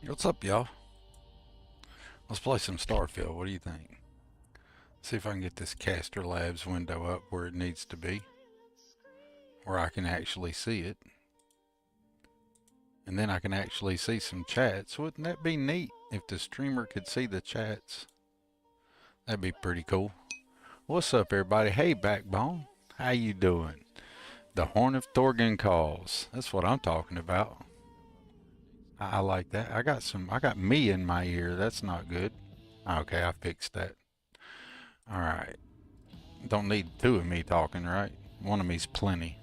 What's up, y'all? Let's play some Starfield. What do you think? See if I can get this Caster Labs window up where it needs to be, where I can actually see it. And then I can actually see some chats. Wouldn't that be neat if the streamer could see the chats? That'd be pretty cool. What's up, everybody? Hey, Backbone. How you doing? The Horn of Thorgan calls. That's what I'm talking about. I like that. I got me in my ear. That's not good. Okay, I fixed that. Alright. Don't need two of me talking, right? One of me's plenty.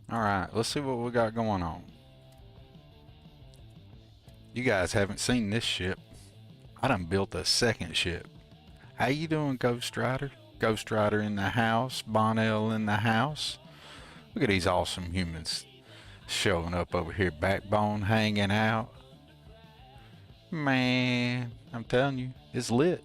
Alright, let's see what we got going on. You guys haven't seen this ship. I done built a second ship. How you doing, Ghost Rider? Ghost Rider in the house. Bonnell in the house. Look at these awesome humans showing up over here. Backbone hanging out. Man, I'm telling you, it's lit.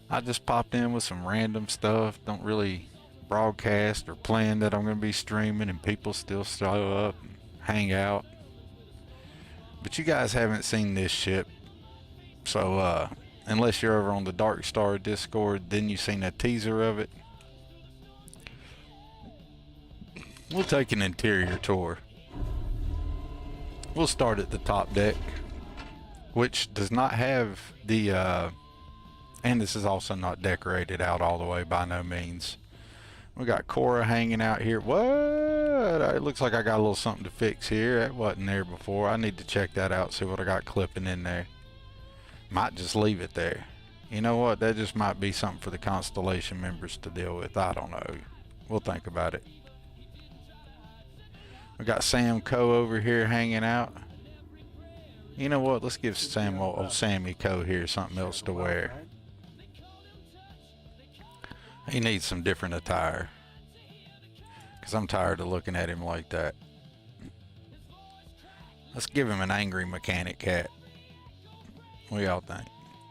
I just popped in with some random stuff. Don't really broadcast or plan that I'm going to be streaming, and people still show up and hang out. But you guys haven't seen this ship. So, unless you're over on the Dark Star Discord, then you've seen a teaser of it. We'll take an interior tour. We'll start at the top deck, which does not have the, and this is also not decorated out all the way by no means. We got Cora hanging out here. What? It looks like I got a little something to fix here. That wasn't there before. I need to check that out, see what I got clipping in there. Might just leave it there. You know what? That just might be something for the Constellation members to deal with. I don't know. We'll think about it. We got Sam Coe over here hanging out. You know what? Let's give Sammy Coe here something else to wear. He needs some different attire, because I'm tired of looking at him like that. Let's give him an angry mechanic hat. What do y'all think?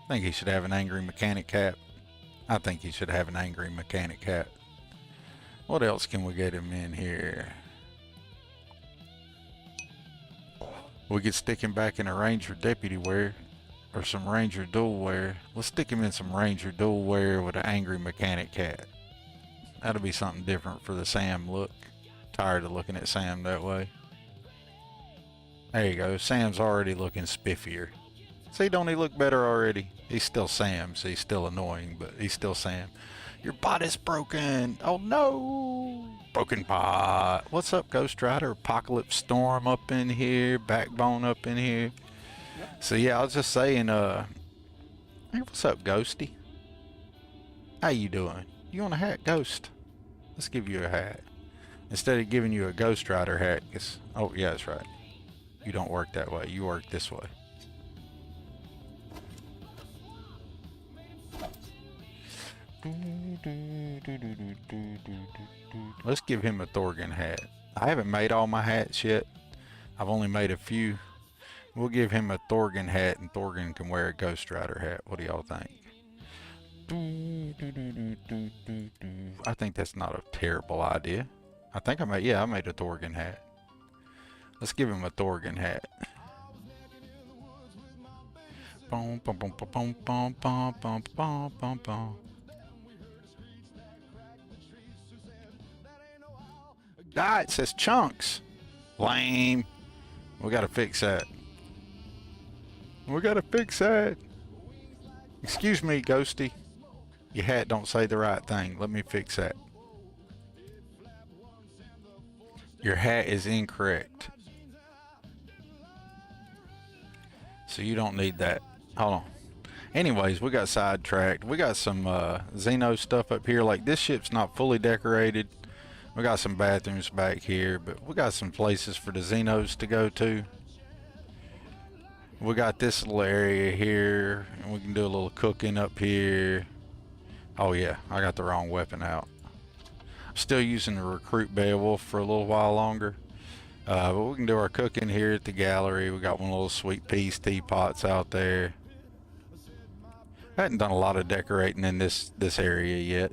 Think he should have an angry mechanic hat? I think he should have an angry mechanic hat. What else can we get him in here? We could stick him back in a Ranger Deputy wear, or some Ranger Dual wear. Let's stick him in some Ranger Dual wear with an angry mechanic hat. That'll be something different for the Sam look. Tired of looking at Sam that way. There you go. Sam's already looking spiffier. See, don't he look better already? He's still Sam, so he's still annoying, but he's still Sam. Your bot is broken. Oh no. Broken bot. What's up, Ghost Rider? Apocalypse Storm up in here. Backbone up in here. So yeah, I was just saying, hey, what's up, Ghosty? How you doing? You want a hat, Ghost? Let's give you a hat. Instead of giving you a Ghost Rider hat, cause, oh yeah, that's right. You don't work that way, you work this way. Let's give him a Thorgan hat. I haven't made all my hats yet. I've only made a few. We'll give him a Thorgan hat, and Thorgan can wear a Ghost Rider hat. What do y'all think? I think that's not a terrible idea. I think I made a Thorgan hat. Let's give him a Thorgan hat. Boom, boom, boom, boom, boom, boom, boom, boom, boom, boom. Ah, it says chunks. Lame. We gotta fix that. We gotta fix that. Excuse me, Ghosty. Your hat don't say the right thing. Let me fix that. Your hat is incorrect. So you don't need that. Hold on. Anyways, we got sidetracked. We got some Xenos stuff up here. Like, this ship's not fully decorated. We got some bathrooms back here, but we got some places for the Xenos to go to. We got this little area here, and we can do a little cooking up here. Oh yeah, I got the wrong weapon out. I'm still using the recruit Beowulf for a little while longer. But we can do our cooking here at the gallery. We got one of those sweet peas teapots out there. I hadn't done a lot of decorating in this area yet.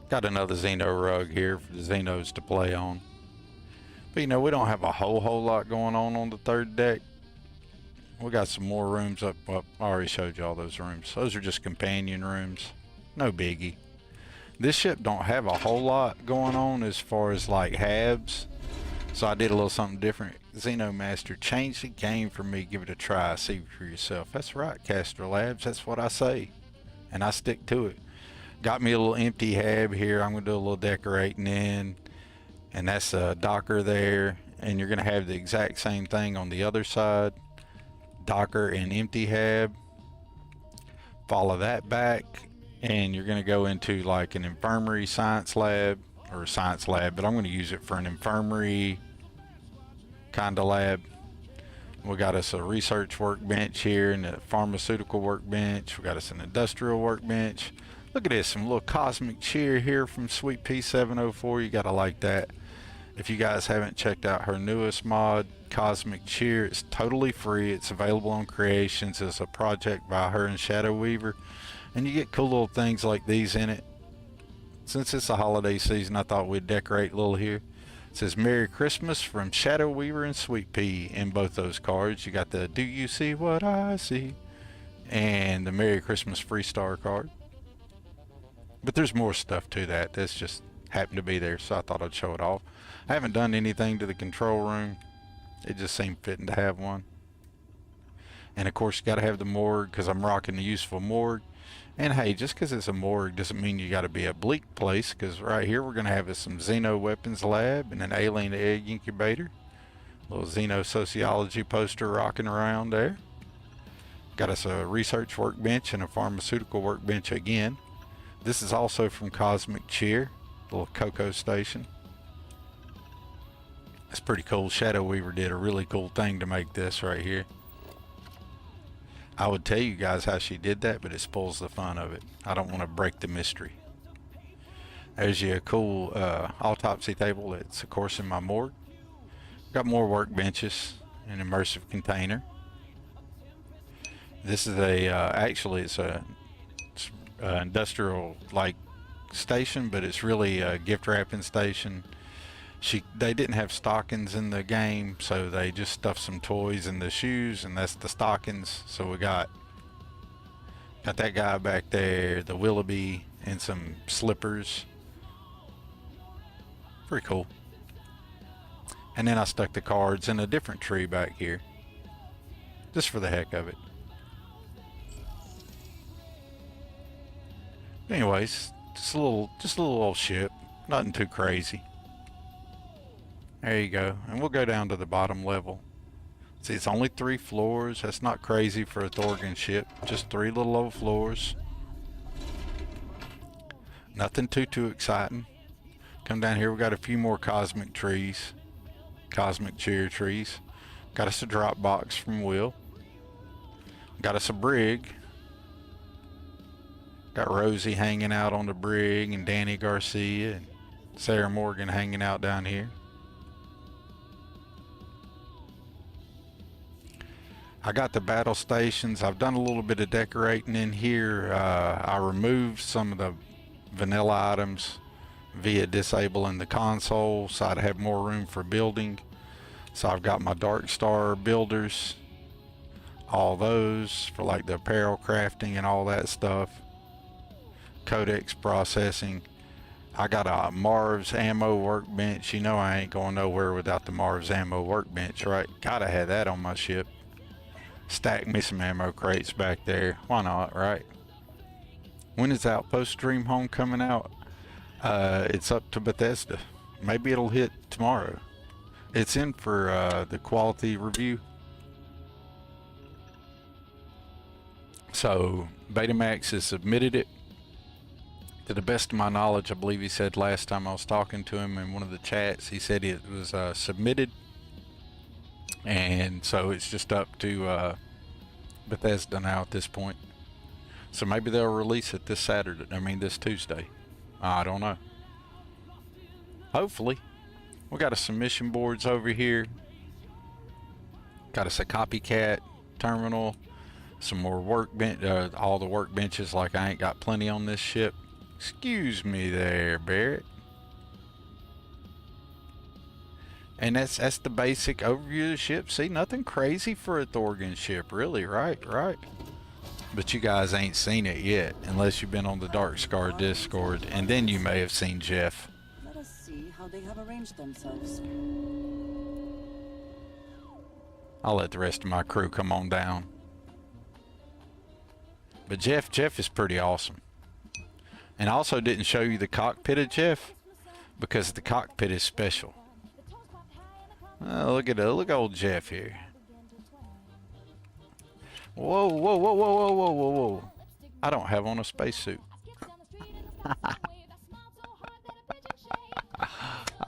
Got another Xeno rug here for the Xenos to play on. But you know, we don't have a whole lot going on the third deck. We got some more rooms up. I already showed you all those rooms. Those are just companion rooms. No biggie. This ship don't have a whole lot going on as far as like habs. So I did a little something different. Xenomaster, change the game for me. Give it a try. See for yourself. That's right, Caster Labs. That's what I say. And I stick to it. Got me a little empty hab here. I'm going to do a little decorating in. And that's a docker there. And you're going to have the exact same thing on the other side. Docker and empty hab. Follow that back. And you're going to go into like an infirmary science lab, or a science lab, but I'm going to use it for an infirmary kind of lab. We got us a research workbench here and a pharmaceutical workbench. We got us an industrial workbench. Look at this, some little cosmic cheer here from Sweet P704. You got to like that. If you guys haven't checked out her newest mod, Cosmic Cheer, it's totally free. It's available on Creations. It's a project by her and Shadow Weaver. And you get cool little things like these in it. Since it's a holiday season, I thought we'd decorate a little here. It says Merry Christmas from Shadow Weaver and Sweet Pea in both those cards. You got the Do You See What I See? And the Merry Christmas Free Star card. But there's more stuff to that. That's just happened to be there, so I thought I'd show it off. I haven't done anything to the control room. It just seemed fitting to have one. And of course, you got to have the morgue because I'm rocking the useful morgue. And hey, just because it's a morgue doesn't mean you got to be a bleak place, because right here we're going to have some Xeno weapons lab and an alien egg incubator. Little Xeno sociology poster rocking around there. Got us a research workbench and a pharmaceutical workbench again. This is also from Cosmic Cheer, little Cocoa Station. It's pretty cool. Shadow Weaver did a really cool thing to make this right here. I would tell you guys how she did that, but it spoils the fun of it. I don't want to break the mystery. There's your cool autopsy table. It's of course in my morgue. Got more workbenches, an immersive container. This is a actually it's a industrial like station, but it's really a gift wrapping station. They didn't have stockings in the game, so they just stuffed some toys in the shoes, and that's the stockings. So we got that guy back there, the Willoughby, and some slippers. Pretty cool. And then I stuck the cards in a different tree back here, just for the heck of it. Anyways, just a little old ship, nothing too crazy. There you go, and we'll go down to the bottom level. See, it's only 3 floors. That's not crazy for a Thorgan ship. Just 3 little old floors. Nothing too exciting. Come down here, we got a few more cosmic trees. Cosmic cheer trees. Got us a drop box from Will. Got us a brig. Got Rosie hanging out on the brig, and Danny Garcia and Sarah Morgan hanging out down here. I got the battle stations. I've done a little bit of decorating in here. I removed some of the vanilla items via disabling the console, so I'd have more room for building. So I've got my Dark Star builders, all those for like the apparel crafting and all that stuff. Codex processing. I got a Marv's ammo workbench. You know I ain't going nowhere without the Marv's ammo workbench, right? Gotta have that on my ship. Stack me some ammo crates back there. Why not, right? When is Outpost Dream Home coming out? It's up to Bethesda. Maybe it'll hit tomorrow. It's in for the quality review. So Betamax has submitted it. To the best of my knowledge, I believe he said last time I was talking to him in one of the chats, he said it was submitted. And so it's just up to Bethesda now at this point. So maybe they'll release it this Saturday. I mean this Tuesday. I don't know. Hopefully. We got us some mission boards over here. Got us a copycat terminal. Some more workbench, all the workbenches, like I ain't got plenty on this ship. Excuse me there, Barrett. And that's the basic overview of the ship. See, nothing crazy for a Thorgan ship, really, right? But you guys ain't seen it yet, unless you've been on the Dark Scar Discord, and then you may have seen Jeff. Let us see how they have arranged themselves. I'll let the rest of my crew come on down. But Jeff is pretty awesome. And I also didn't show you the cockpit of Jeff, because the cockpit is special. Look at old Jeff here. Whoa. I don't have on a spacesuit.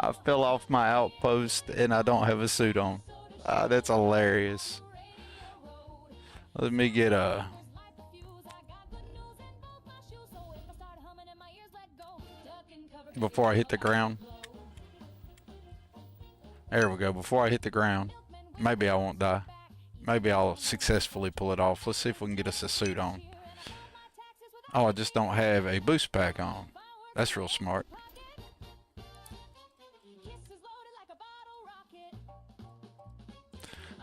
I fell off my outpost and I don't have a suit on. That's hilarious. Let me get a... Before I hit the ground. There we go. Before I hit the ground. Maybe I won't die. Maybe I'll successfully pull it off. Let's see if we can get us a suit on. Oh, I just don't have a boost pack on. That's real smart.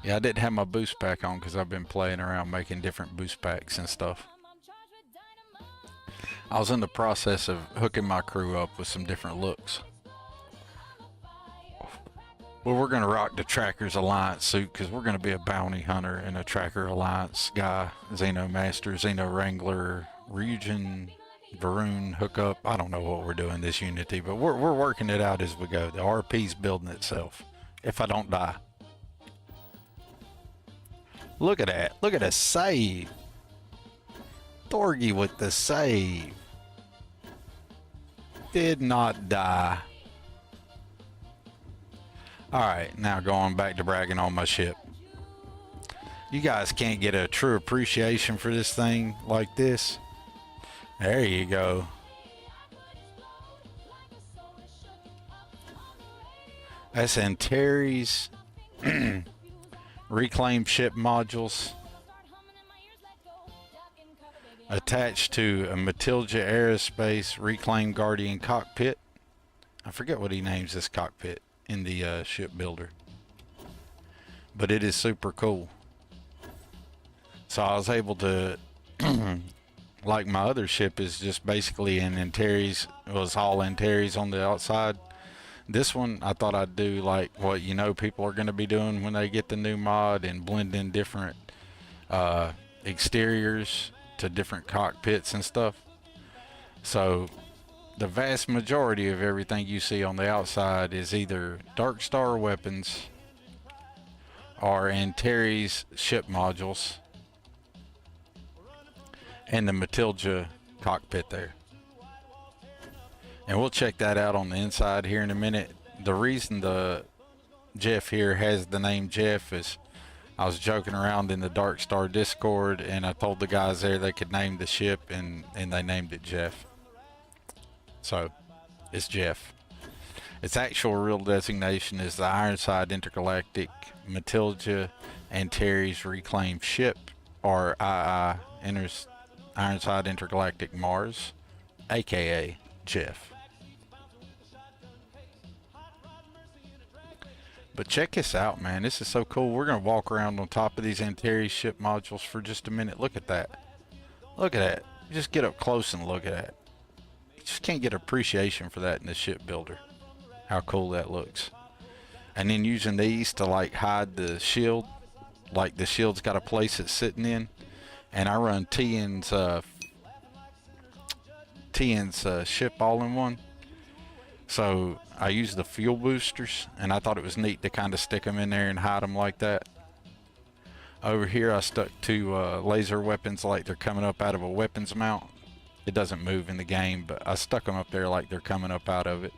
Yeah, I didn't have my boost pack on because I've been playing around making different boost packs and stuff. I was in the process of hooking my crew up with some different looks. Well, we're going to rock the Trackers Alliance suit because we're going to be a bounty hunter and a Tracker Alliance guy. Xeno Master, Xeno Wrangler, Region, Varun, hookup. I don't know what we're doing this Unity, but we're working it out as we go. The RP's building itself. If I don't die. Look at that. Look at the save. Thorgy with the save. Did not die. Alright, now going back to bragging on my ship. You guys can't get a true appreciation for this thing like this. There you go. That's Antares reclaimed ship modules attached to a Matilda Aerospace reclaimed Guardian cockpit. I forget what he names this cockpit in the ship builder, but it is super cool. So I was able to like my other ship is just basically an Antares, it was all Antares on the outside. This one I thought I'd do like what people are going to be doing when they get the new mod and blend in different exteriors to different cockpits and stuff. So the vast majority of everything you see on the outside is either Dark Star weapons or Antares ship modules and the Matilda cockpit there. And we'll check that out on the inside here in a minute. The reason the Jeff here has the name Jeff is I was joking around in the Dark Star Discord and I told the guys there they could name the ship and they named it Jeff. So, it's Jeff. Its actual real designation is the Ironside Intergalactic Matilda Antares Reclaimed Ship, or II, Ironside Intergalactic Mars, aka Jeff. But check this out, man. This is so cool. We're going to walk around on top of these Antares ship modules for just a minute. Look at that. Look at that. Just get up close and look at that. Just can't get appreciation for that in the ship builder. How cool that looks. And then using these to like hide the shield, like the shield's got a place it's sitting in, and I run TN's ship all-in-one, so I use the fuel boosters, and I thought it was neat to kind of stick them in there and hide them like that. Over here I stuck two laser weapons like they're coming up out of a weapons mount. It doesn't move in the game, but I stuck them up there like they're coming up out of it.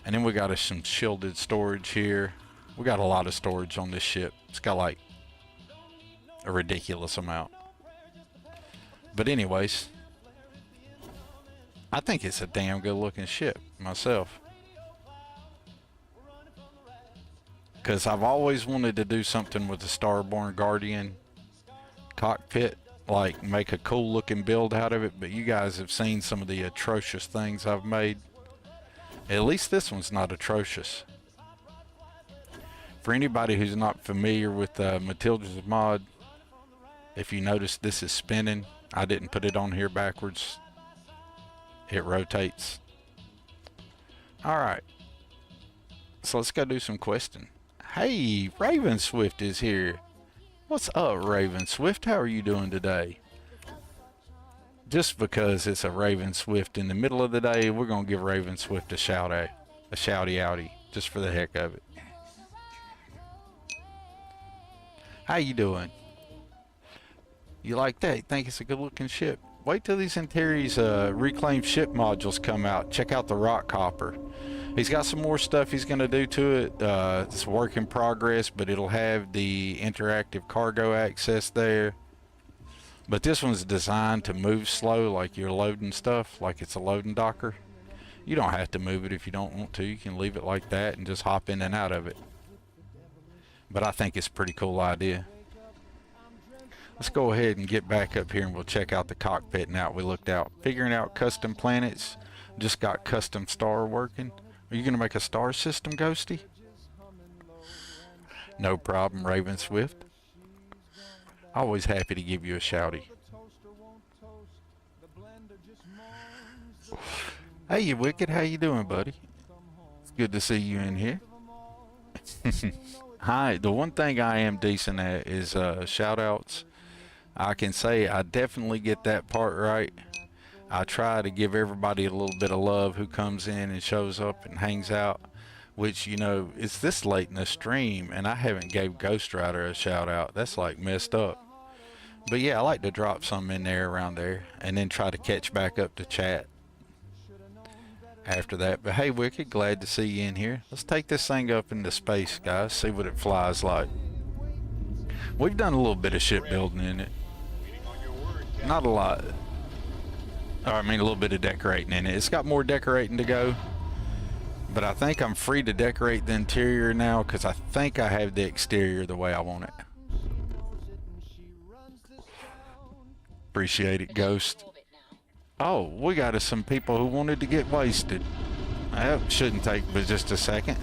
And then we got us some shielded storage here. We got a lot of storage on this ship. It's got like a ridiculous amount. But anyways, I think it's a damn good looking ship myself. because I've always wanted to do something with the Starborn Guardian cockpit, like make a cool looking build out of it, but you guys have seen some of the atrocious things I've made. At least this one's not atrocious. For anybody who's not familiar with Matilda's mod, if you notice this is spinning, I didn't put it on here backwards. It rotates. Alright, so let's go do some questing. Hey, Raven Swift is here. What's up, Raven Swift? How are you doing today? Just because it's a Raven Swift in the middle of the day, we're going to give Raven Swift a shout out, a shouty outy, just for the heck of it. How you doing? You like that? You think it's a good looking ship? Wait till these Antares reclaimed ship modules come out. Check out the rock hopper. He's got some more stuff he's going to do to it. It's a work in progress, but it'll have the interactive cargo access there. But this one's designed to move slow, like you're loading stuff, like it's a loading docker. You don't have to move it if you don't want to. You can leave it like that and just hop in and out of it. But I think it's a pretty cool idea. Let's go ahead and get back up here and we'll check out the cockpit now we looked out. Figuring out custom planets. Just got custom star working. Are you going to make a star system, Ghosty? No problem, Raven Swift. Always happy to give you a shouty. Hey, you Wicked. How you doing, buddy? It's good to see you in here. Hi. The one thing I am decent at is shout outs. I can say I definitely get that part right. I try to give everybody a little bit of love who comes in and shows up and hangs out, which, you know, it's this late in the stream and I haven't gave Ghost Rider a shout out. That's like messed up. But yeah, I like to drop some in there around there and then try to catch back up to chat after that. But hey, Wicked, glad to see you in here. Let's take this thing up into space, guys, see what it flies like. We've done a little bit of shipbuilding in it. Not a lot. Or, I mean, a little bit of decorating in it. It's got more decorating to go. But I think I'm free to decorate the interior now because I think I have the exterior the way I want it. Appreciate it, Ghost. Oh, we got us some people who wanted to get wasted. That shouldn't take but just a second.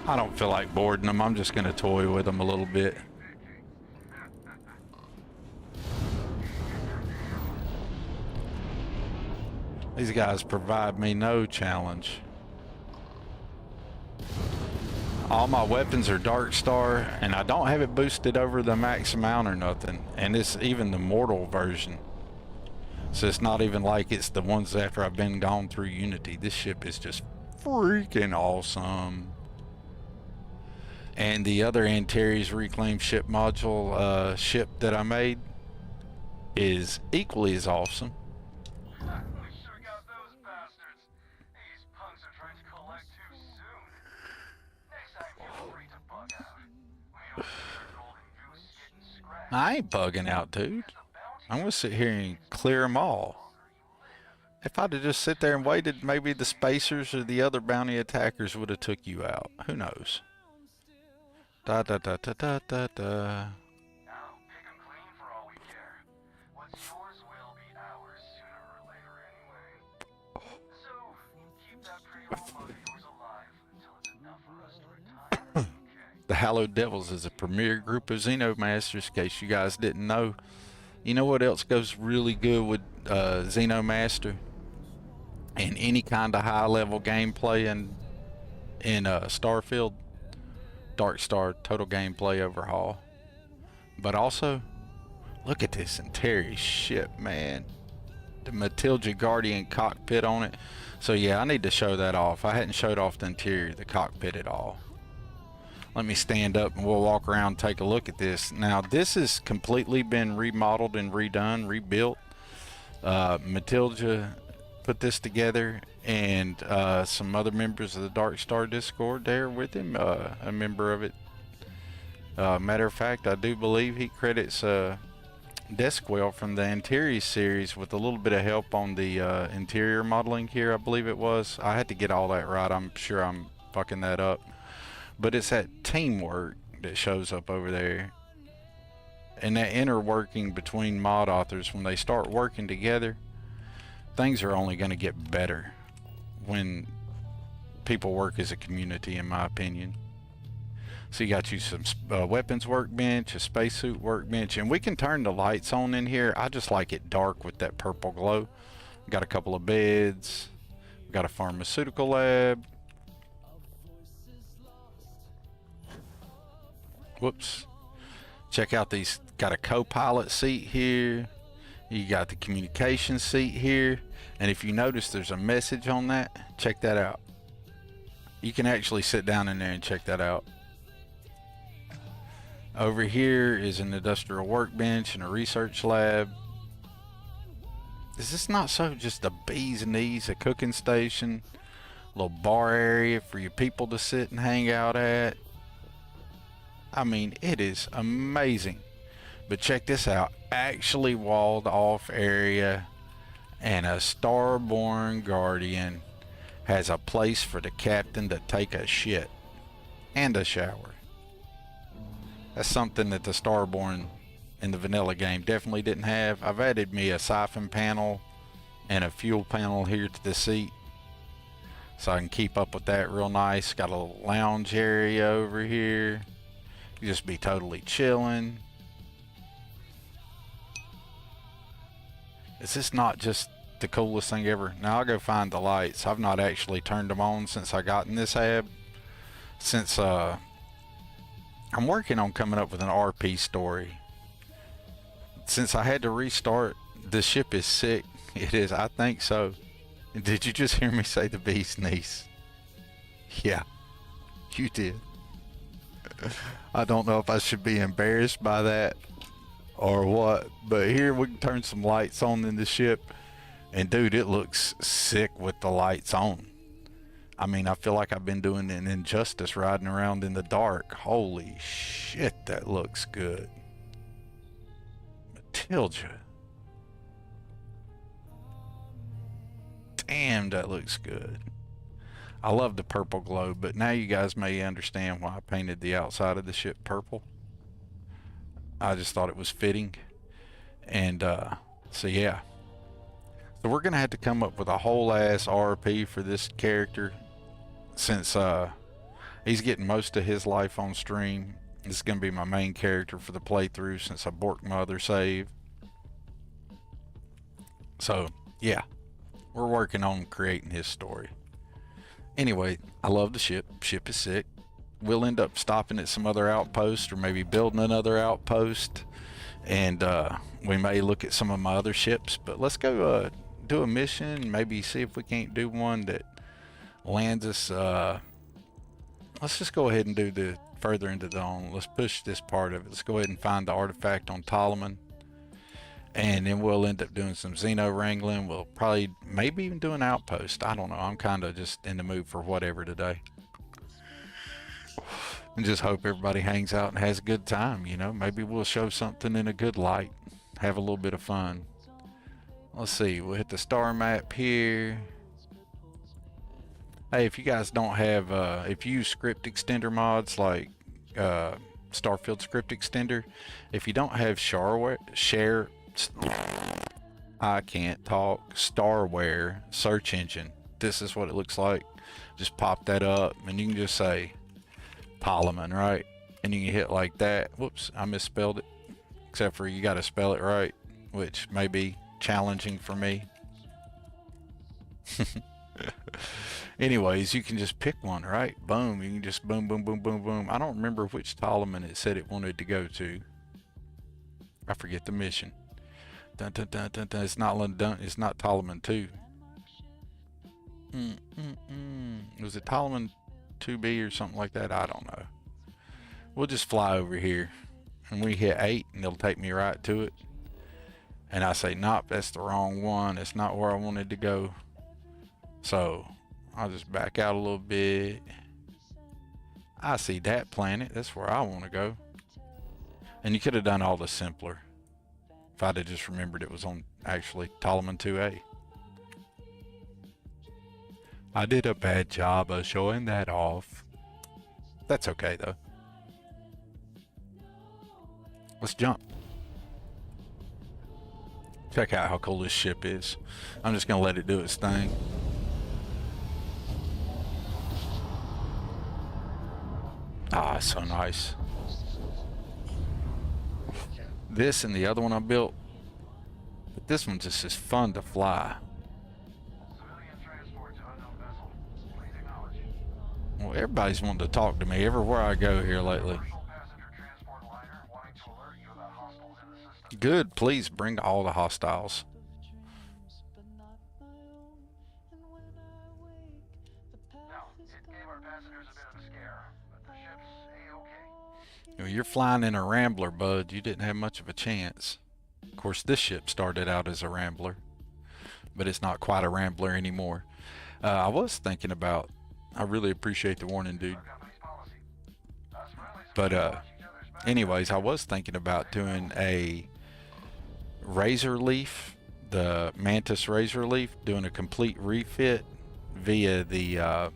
I don't feel like boarding them. I'm just going to toy with them a little bit. These guys provide me no challenge. All my weapons are Dark Star, and I don't have it boosted over the max amount or nothing. And it's even the mortal version. So it's not even like it's the ones after I've been gone through Unity. This ship is just freaking awesome. And the other Antares reclaimed ship module ship that I made is equally as awesome. We sure got those bastards. These punks are trying to collect too soon. Next time, feel free to bug out. We don't need your golden goose getting scratched. I ain't bugging out, dude. I'm gonna sit here and clear them all. If I'd have just sit there and waited, maybe the spacers or the other bounty attackers would have took you out. Who knows? Da da da da da da da. Now, pick 'em clean for all we care. What's yours will be ours sooner or later anyway. So, keep that pretty old mug of yours alive until it's enough for us to retire, okay? The Hallowed Devils is a premier group of Xenomasters, in case you guys didn't know. You know what else goes really good with Xenomaster and any kind of high level gameplay in Starfield? Dark Star total gameplay overhaul. But also, look at this Antares ship, man. The Matilda Guardian cockpit on it. So yeah, I need to show that off. I hadn't showed off the interior, the cockpit at all. Let me stand up and we'll walk around and take a look at this. Now this has completely been remodeled and redone, rebuilt. Matilda put this together, and some other members of the Dark Star Discord there with him, a member of it. Matter of fact, I do believe he credits Deskwell from the Interior series with a little bit of help on the interior modeling here, I believe it was. I had to get all that right. I'm sure I'm fucking that up. But it's that teamwork that shows up over there. And that inner working between mod authors, when they start working together, things are only going to get better when people work as a community, in my opinion. So you got you some weapons workbench, a spacesuit workbench, and we can turn the lights on in here. I just like it dark with that purple glow. Got a couple of beds. Got a pharmaceutical lab. Whoops. Check out these. Got a co-pilot seat here. You got the communication seat here. And if you notice there's a message on that, check that out. You can actually sit down in there and check that out. Over here is an industrial workbench and a research lab. Is this not so just the bee's knees, a cooking station, a little bar area for your people to sit and hang out at? I mean, it is amazing. But check this out, actually walled off area, and a Starborn Guardian has a place for the captain to take a shit and a shower. That's something that the Starborn in the vanilla game definitely didn't have. I've added me a siphon panel and a fuel panel here to the seat, so I can keep up with that real nice. Got a little lounge area over here. You just be totally chilling. Is this not just the coolest thing ever? Now I'll go find the lights. I've not actually turned them on since I got in this hab. Since I'm working on coming up with an RP story. Since I had to restart, the ship is sick. It is, I think so. Did you just hear me say the bee's knees? Yeah, you did. I don't know if I should be embarrassed by that or what, but here we can turn some lights on in the ship, and dude, it looks sick with the lights on. I mean, I feel like I've been doing an injustice riding around in the dark. Holy shit, that looks good. Matilda. Damn, that looks good. I love the purple glow, but now you guys may understand why I painted the outside of the ship purple. I just thought it was fitting. And so yeah. So we're gonna have to come up with a whole ass RP for this character, since he's getting most of his life on stream. This is gonna be my main character for the playthrough, since I borked my other save. So yeah, we're working on creating his story. Anyway, I love the ship. Ship is sick. We'll end up stopping at some other outpost, or maybe building another outpost, and we may look at some of my other ships. But let's go do a mission, maybe see if we can't do one that lands us. Let's just go ahead and do the further into the zone. Let's push this part of it. Let's go ahead and find the artifact on Ptolemy, and then we'll end up doing some Xeno wrangling. We'll probably maybe even do an outpost. I don't know. I'm kind of just in the mood for whatever today. And just hope everybody hangs out and has a good time, you know. Maybe we'll show something in a good light, have a little bit of fun. Let's see, we'll hit the star map here. Hey, if you guys don't have if you use script extender mods like Starfield script extender, if you don't have I can't talk, Starware search engine, this is what it looks like. Just pop that up and you can just say Ptolemy, right? And you can hit like that. Whoops, I misspelled it. Except for you got to spell it right, which may be challenging for me. Anyways, you can just pick one, right? Boom, you can just boom, boom, boom, boom, boom. I don't remember which Ptolemy it said it wanted to go to. I forget the mission. Dun, dun, dun, dun, dun. It's not Ptolemy 2. Was it Ptolemy 2B or something like that? I don't know. We'll just fly over here and we hit 8 and it'll take me right to it. And I say, nope, that's the wrong one. It's not where I wanted to go. So I'll just back out a little bit. I see that planet. That's where I want to go. And you could have done all this simpler if I'd have just remembered it was on actually Ptolemy 2A. I did a bad job of showing that off. That's okay though. Let's jump. Check out how cool this ship is. I'm just gonna let it do its thing. Ah, it's so nice. This and the other one I built, but this one just is fun to fly. Civilian transport to unknown vessel. Please acknowledge. Well, everybody's wanting to talk to me everywhere I go here lately. Commercial passenger transport liner wanting to alert you about hostiles in the system. Good, please bring all the hostiles. Now, it gave our passengers a bit of a scare, but the ship's A-okay. You know, you're flying in a Rambler, bud. You didn't have much of a chance. Of course, this ship started out as a Rambler, but it's not quite a Rambler anymore. I was thinking about, I really appreciate the warning, dude. Our company's policy. Us friendlies But watch each other's backs. anyways, I was thinking about doing a Razor Leaf, the Mantis Razor Leaf, doing a complete refit via the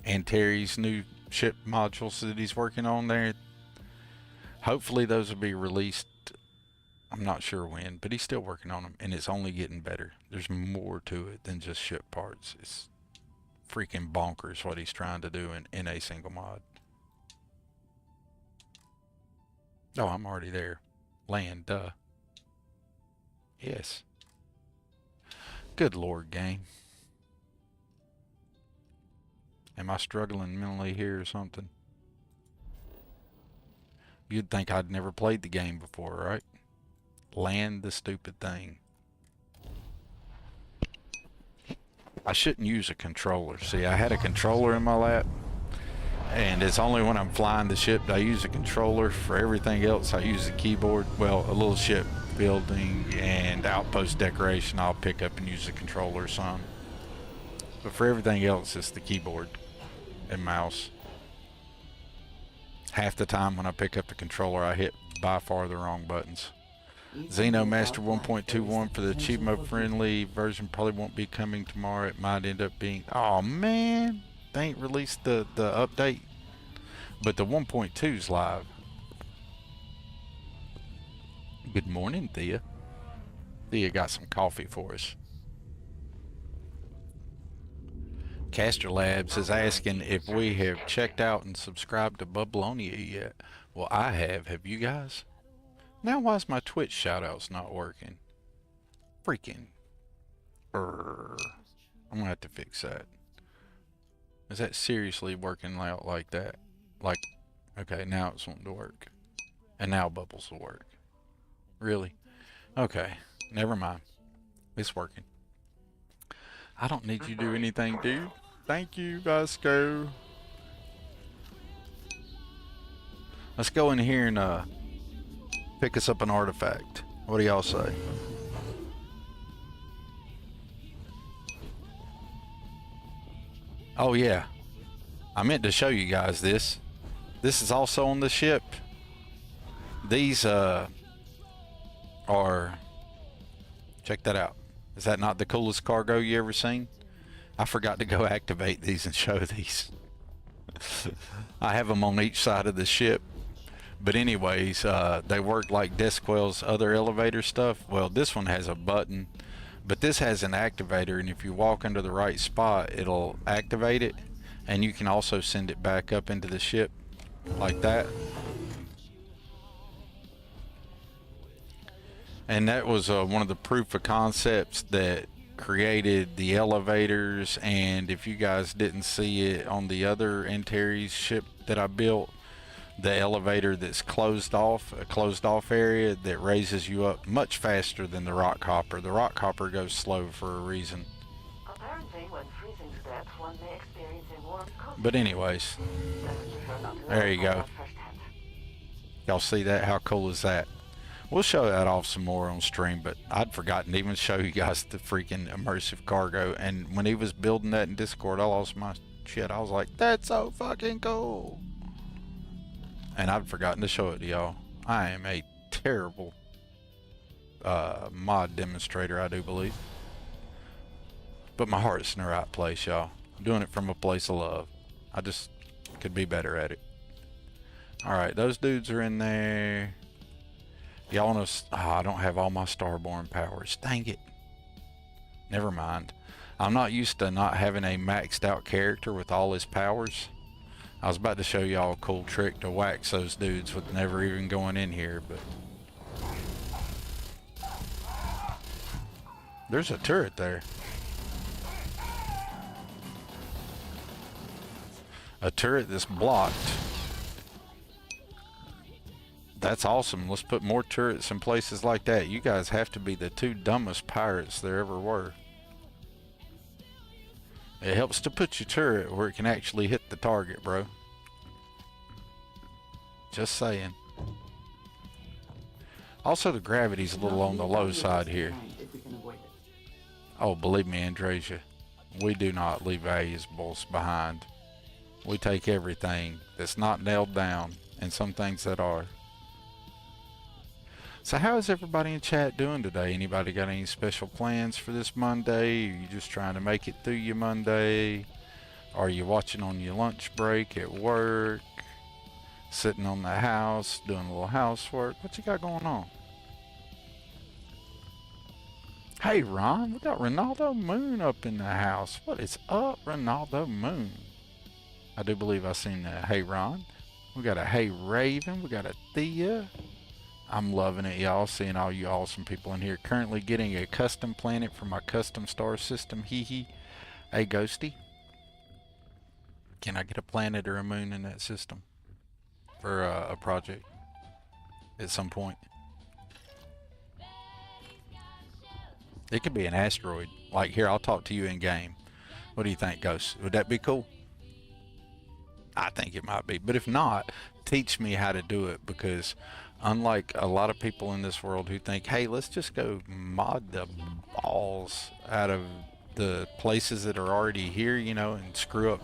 Antares new ship modules that he's working on there. Hopefully those will be released. I'm not sure when, but he's still working on them, and it's only getting better. There's more to it than just ship parts. It's freaking bonkers what he's trying to do in a single mod. Oh, I'm already there. Land, duh. Yes. Good Lord, game. Am I struggling mentally here or something? You'd think I'd never played the game before, right? Land the stupid thing. I shouldn't use a controller. See, I had a controller in my lap, and it's only when I'm flying the ship that I use a controller. For everything else, I use a keyboard. Well, a little ship building and outpost decoration, I'll pick up and use a controller some. But for everything else, it's the keyboard and mouse. Half the time when I pick up the controller, I hit by far the wrong buttons. Xeno Master 1.21 for the achievement-friendly version probably won't be coming tomorrow. It might end up being... Oh, man! They ain't released the update. But the 1.2's live. Good morning, Thea. Thea got some coffee for us. Caster Labs is asking if we have checked out and subscribed to Bubblonia yet. Well, I have. Have you guys? Now why is my Twitch shoutouts not working? Freaking. I'm gonna have to fix that. Is that seriously working out like that? Like, okay, now it's wanting to work. And now Bubbles will work. Really? Okay, never mind. It's working. I don't need you to do anything, dude. Thank you, Vasco. Let's go in here and pick us up an artifact. What do y'all say? Oh yeah, I meant to show you guys this. This is also on the ship. These are, check that out. Is that not the coolest cargo you ever seen? I forgot to go activate these and show these. I have them on each side of the ship. But anyways, they work like Desquel's other elevator stuff. Well, this one has a button, but this has an activator, and if you walk under the right spot, it'll activate it, and you can also send it back up into the ship like that. And that was one of the proof of concepts that created the elevators. And if you guys didn't see it on the other Antares ship that I built, the elevator that's closed off, a closed off area that raises you up much faster than the rock hopper. The rock hopper goes slow for a reason. Apparently, when freezing to death, one may experience a warm cold. But anyways, Best prefer not to there know you go. about firsthand. Y'all see that? How cool is that? We'll show that off some more on stream, but I'd forgotten to even show you guys the freaking immersive cargo. And when he was building that in Discord, I lost my shit. I was like, that's so fucking cool. And I'd forgotten to show it to y'all. I am a terrible mod demonstrator, I do believe. But my heart's in the right place, y'all. I'm doing it from a place of love. I just could be better at it. Alright, those dudes are in there. Y'all want to... Oh, I don't have all my Starborn powers. Dang it. Never mind. I'm not used to not having a maxed out character with all his powers. I was about to show y'all a cool trick to wax those dudes with never even going in here, but... There's a turret there. A turret that's blocked. That's awesome. Let's put more turrets in places like that. You guys have to be the two dumbest pirates there ever were. It helps to put your turret where it can actually hit the target, bro. Just saying. Also, the gravity's a little on the low side here. Oh, believe me, Andrasia, we do not leave valuables behind. We take everything that's not nailed down and some things that are. So how is everybody in chat doing today? Anybody got any special plans for this Monday? Are you just trying to make it through your Monday? Are you watching on your lunch break at work? Sitting on the house, doing a little housework? What you got going on? Hey Ron, we got Ronaldo Moon up in the house. What is up, Ronaldo Moon? I do believe I seen a Hey Ron. We got a Hey Raven. We got a Thea. I'm loving it, y'all, seeing all you awesome people in here. Currently getting a custom planet for my custom star system. Hee hee. Hey, Ghosty. Can I get a planet or a moon in that system for a project at some point? It could be an asteroid. Like, here, I'll talk to you in game. What do you think, Ghost? Would that be cool? I think it might be. But if not, teach me how to do it, because unlike a lot of people in this world who think, hey, let's just go mod the balls out of the places that are already here, you know, and screw up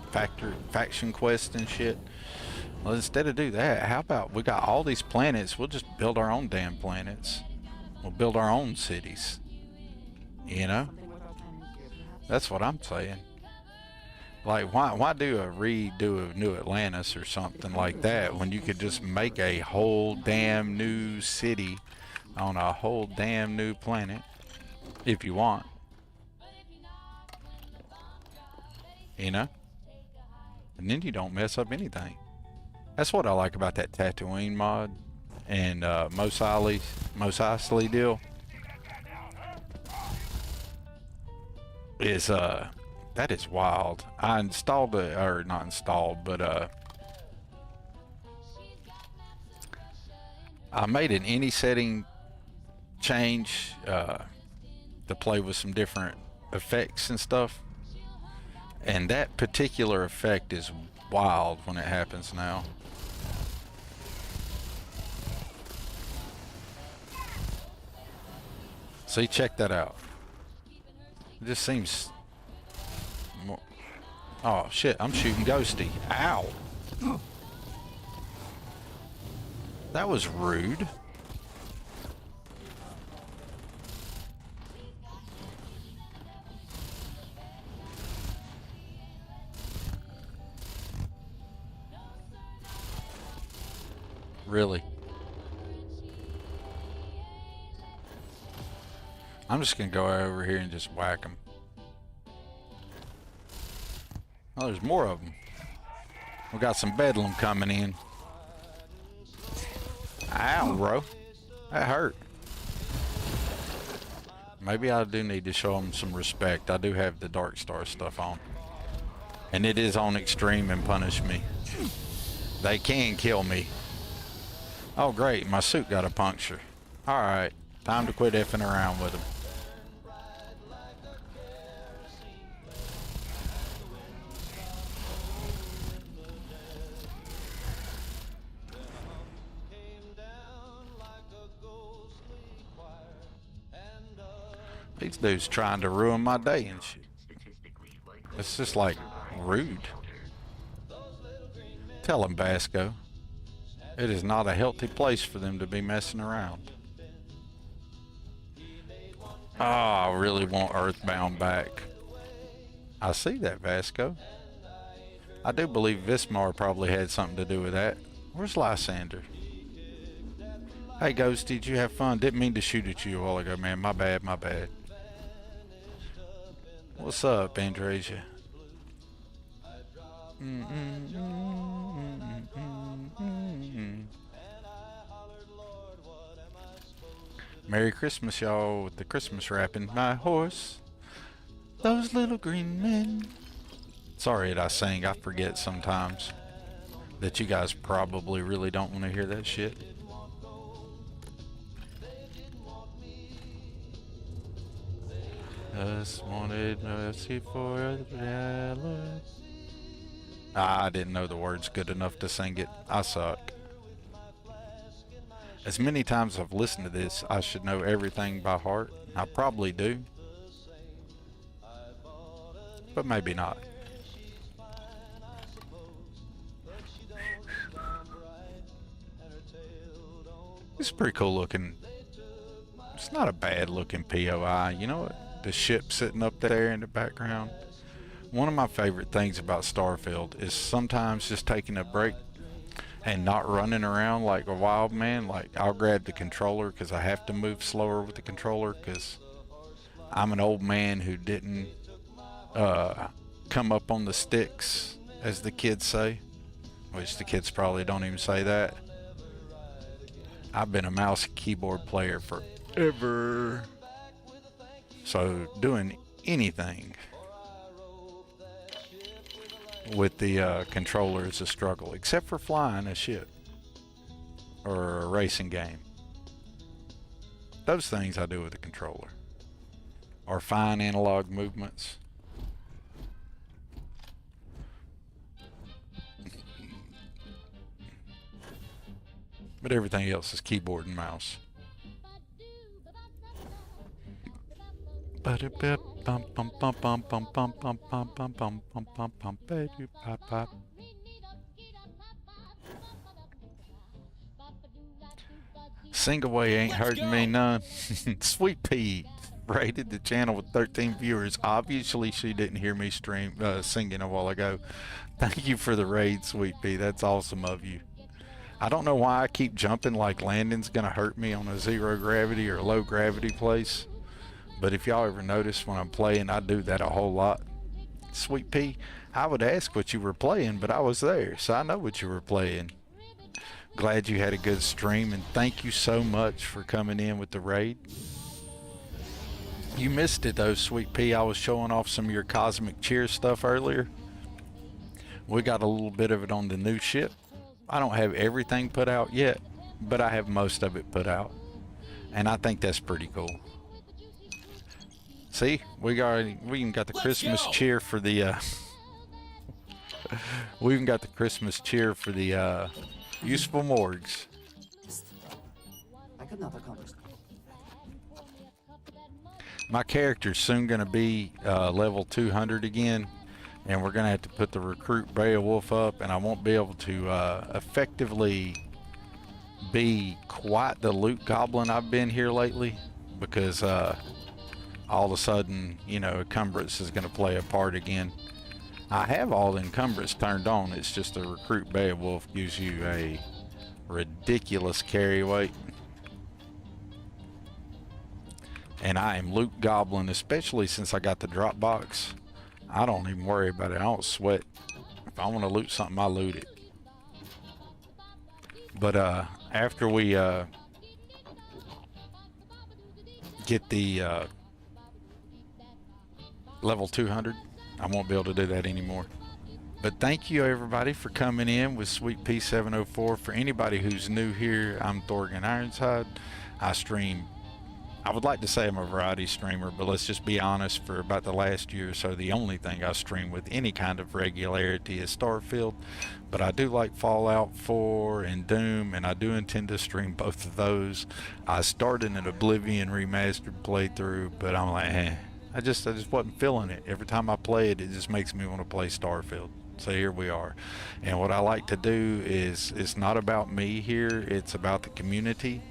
faction quests and shit. Well, instead of do that, how about we got all these planets, we'll just build our own damn planets. We'll build our own cities. You know? That's what I'm saying. Like, why do a redo of New Atlantis or something like that when you could just make a whole damn new city on a whole damn new planet if you want? You know? And then you don't mess up anything. That's what I like about that Tatooine mod and Mos Eisley deal. Is that is wild. I installed it, or not installed, but I made an any setting change to play with some different effects and stuff, and that particular effect is wild when it happens now. See, check that out. It just seems more... Oh shit, I'm shooting Ghosty. Ow! That was rude. Really? I'm just gonna go over here and just whack them. Oh, there's more of them. We got some bedlam coming in. Ow, bro. That hurt. Maybe I do need to show them some respect. I do have the Dark Star stuff on. And it is on extreme and punish me. They can kill me. Oh, great. My suit got a puncture. Alright. Time to quit effing around with them. These dudes trying to ruin my day and shit. It's just like rude. Tell them, Vasco. It is not a healthy place for them to be messing around. Oh, I really want Earthbound back. I see that, Vasco. I do believe Vismar probably had something to do with that. Where's Lysander? Hey, Ghost, did you have fun? Didn't mean to shoot at you a while ago, man. My bad, my bad. What's up, Andrasia? Merry Christmas, y'all, with the Christmas wrapping. My horse, those little green men. Sorry that I sing. I forget sometimes that you guys probably really don't want to hear that shit. Just wanted mercy for the valor. I didn't know the words good enough to sing it. I suck. As many times I've listened to this, I should know everything by heart. I probably do. But maybe not. It's pretty cool looking. It's not a bad looking POI. You know what? The ship sitting up there in the background. One of my favorite things about Starfield is sometimes just taking a break and not running around like a wild man. Like, I'll grab the controller because I have to move slower with the controller because I'm an old man who didn't come up on the sticks, as the kids say, which the kids probably don't even say that. I've been a mouse and keyboard player forever. So doing anything with the controller is a struggle, except for flying a ship or a racing game. Those things I do with the controller are fine analog movements. But everything else is keyboard and mouse. Sing away ain't hurting me none. Sweet Pea rated the channel with 13 viewers. Obviously she didn't hear me singing a while ago. Thank you for the raid, Sweet Pea. That's awesome of you. I don't know why I keep jumping like landing's gonna hurt me on a zero gravity or low gravity place. But if y'all ever notice when I'm playing, I do that a whole lot. Sweet Pea, I would ask what you were playing, but I was there, so I know what you were playing. Glad you had a good stream, and thank you so much for coming in with the raid. You missed it though, Sweet Pea. I was showing off some of your Cosmic Cheer stuff earlier. We got a little bit of it on the new ship. I don't have everything put out yet, but I have most of it put out. And I think that's pretty cool. See, we even got the Christmas cheer for the we even got the Christmas cheer for the useful morgues. I could not accomplish that. My character's soon gonna be level 200 again, and we're gonna have to put the recruit Beowulf up, and I won't be able to effectively be quite the loot goblin I've been here lately, because all of a sudden, you know, encumbrance is going to play a part again. I have all the encumbrance turned on. It's just the recruit Beowulf gives you a ridiculous carry weight. And I am loot goblin, especially since I got the drop box. I don't even worry about it. I don't sweat. If I want to loot something, I loot it. But after we get the level 200, I won't be able to do that anymore. But thank you everybody for coming in with Sweet Pea 704. For anybody who's new here, I'm Thorgan Ironside. I stream I would like to say I'm a variety streamer, but let's just be honest, for about the last year or so, the only thing I stream with any kind of regularity is Starfield. But I do like Fallout 4 and Doom, and I do intend to stream both of those. I started an Oblivion remastered playthrough, but I'm like, I just wasn't feeling it. Every time I play it, it just makes me want to play Starfield. So here we are. And what I like to do is, it's not about me here, it's about the community.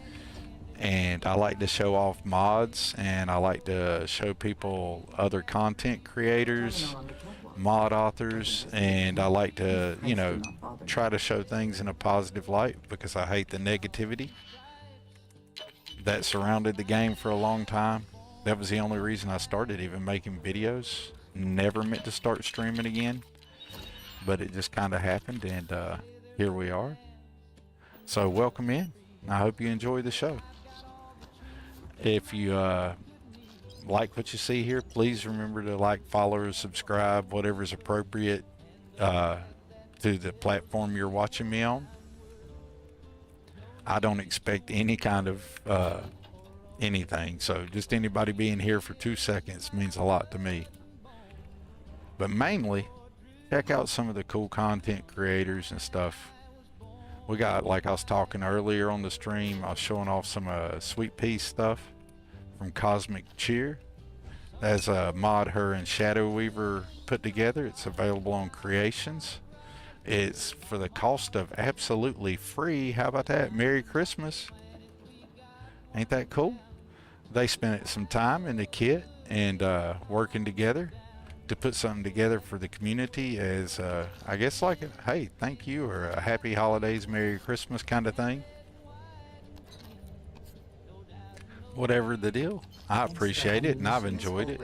And I like to show off mods, and I like to show people other content creators, mod authors, and I like to, you know, try to show things in a positive light, because I hate the negativity that surrounded the game for a long time. That was the only reason I started even making videos. Never meant to start streaming again, but it just kind of happened, and here we are. So welcome in. I hope you enjoy the show. If you like what you see here, please remember to like, follow, or subscribe, whatever is appropriate to the platform you're watching me on. I don't expect any kind of anything, so just anybody being here for 2 seconds means a lot to me. But mainly, check out some of the cool content creators and stuff. We got, like I was talking earlier on the stream, I was showing off some Sweet Pea stuff from Cosmic Cheer. That's a mod her and Shadow Weaver put together. It's available on Creations. It's for the cost of absolutely free. How about that? Merry Christmas. Ain't that cool? They spent some time in the kit and working together to put something together for the community as, I guess, like a, hey, thank you, or a happy holidays, Merry Christmas kind of thing. Whatever the deal, I appreciate it and I've enjoyed it.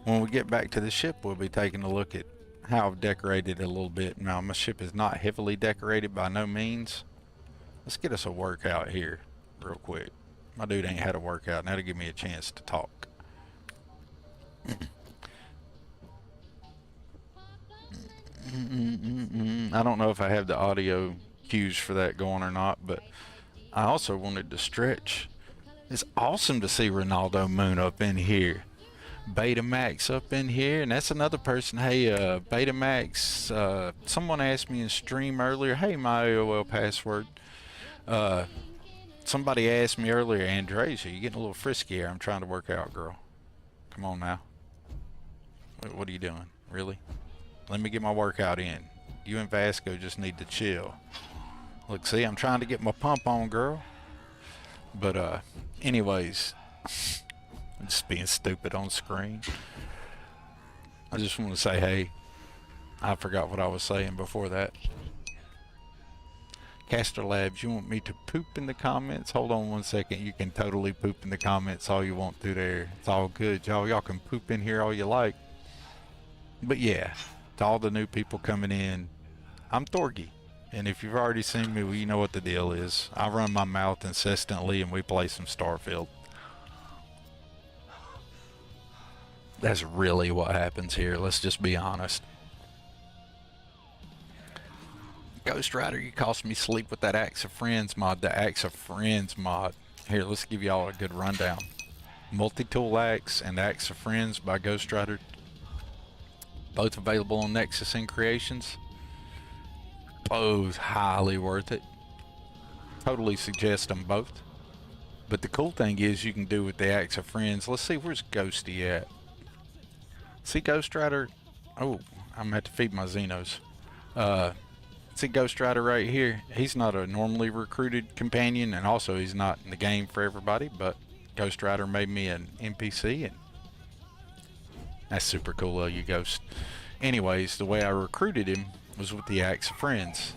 When we get back to the ship, we'll be taking a look at how I've decorated it a little bit. Now, my ship is not heavily decorated by no means. Let's get us a workout here real quick. My dude ain't had a workout, and that'll give me a chance to talk. I don't know if I have the audio cues for that going or not, but I also wanted to stretch. It's awesome to see Ronaldo Moon up in here. Betamax up in here, and that's another person. Hey, Betamax, someone asked me in stream earlier, hey, my AOL password. Somebody asked me earlier, Andres, are you getting a little frisky here? I'm trying to work out, girl. Come on now. What are you doing? Really? Let me get my workout in. You and Vasco just need to chill. Look, see, I'm trying to get my pump on, girl. But, anyways, I'm just being stupid on screen. I just want to say, hey, I forgot what I was saying before that. Caster Labs, you want me to poop in the comments? Hold on 1 second. You can totally poop in the comments all you want to there. It's all good, y'all. Y'all can poop in here all you like. But yeah, to all the new people coming in, I'm Thorgy. And if you've already seen me, well, you know what the deal is. I run my mouth incessantly and we play some Starfield. That's really what happens here. Let's just be honest. Ghost Rider, you cost me sleep with that Axe of Friends mod. The Axe of Friends mod. Here, let's give y'all a good rundown. Multi-tool axe and Axe of Friends by Ghost Rider. Both available on Nexus and Creations. Both highly worth it. Totally suggest them both. But the cool thing is you can do with the Axe of Friends. Let's see, where's Ghosty at? See Ghost Rider? Oh, I'm gonna have to feed my Xenos. See Ghost Rider right here? He's not a normally recruited companion, and also he's not in the game for everybody, but Ghost Rider made me an NPC, and that's super cool of you, Ghost. Anyways, the way I recruited him was with the Axe of Friends.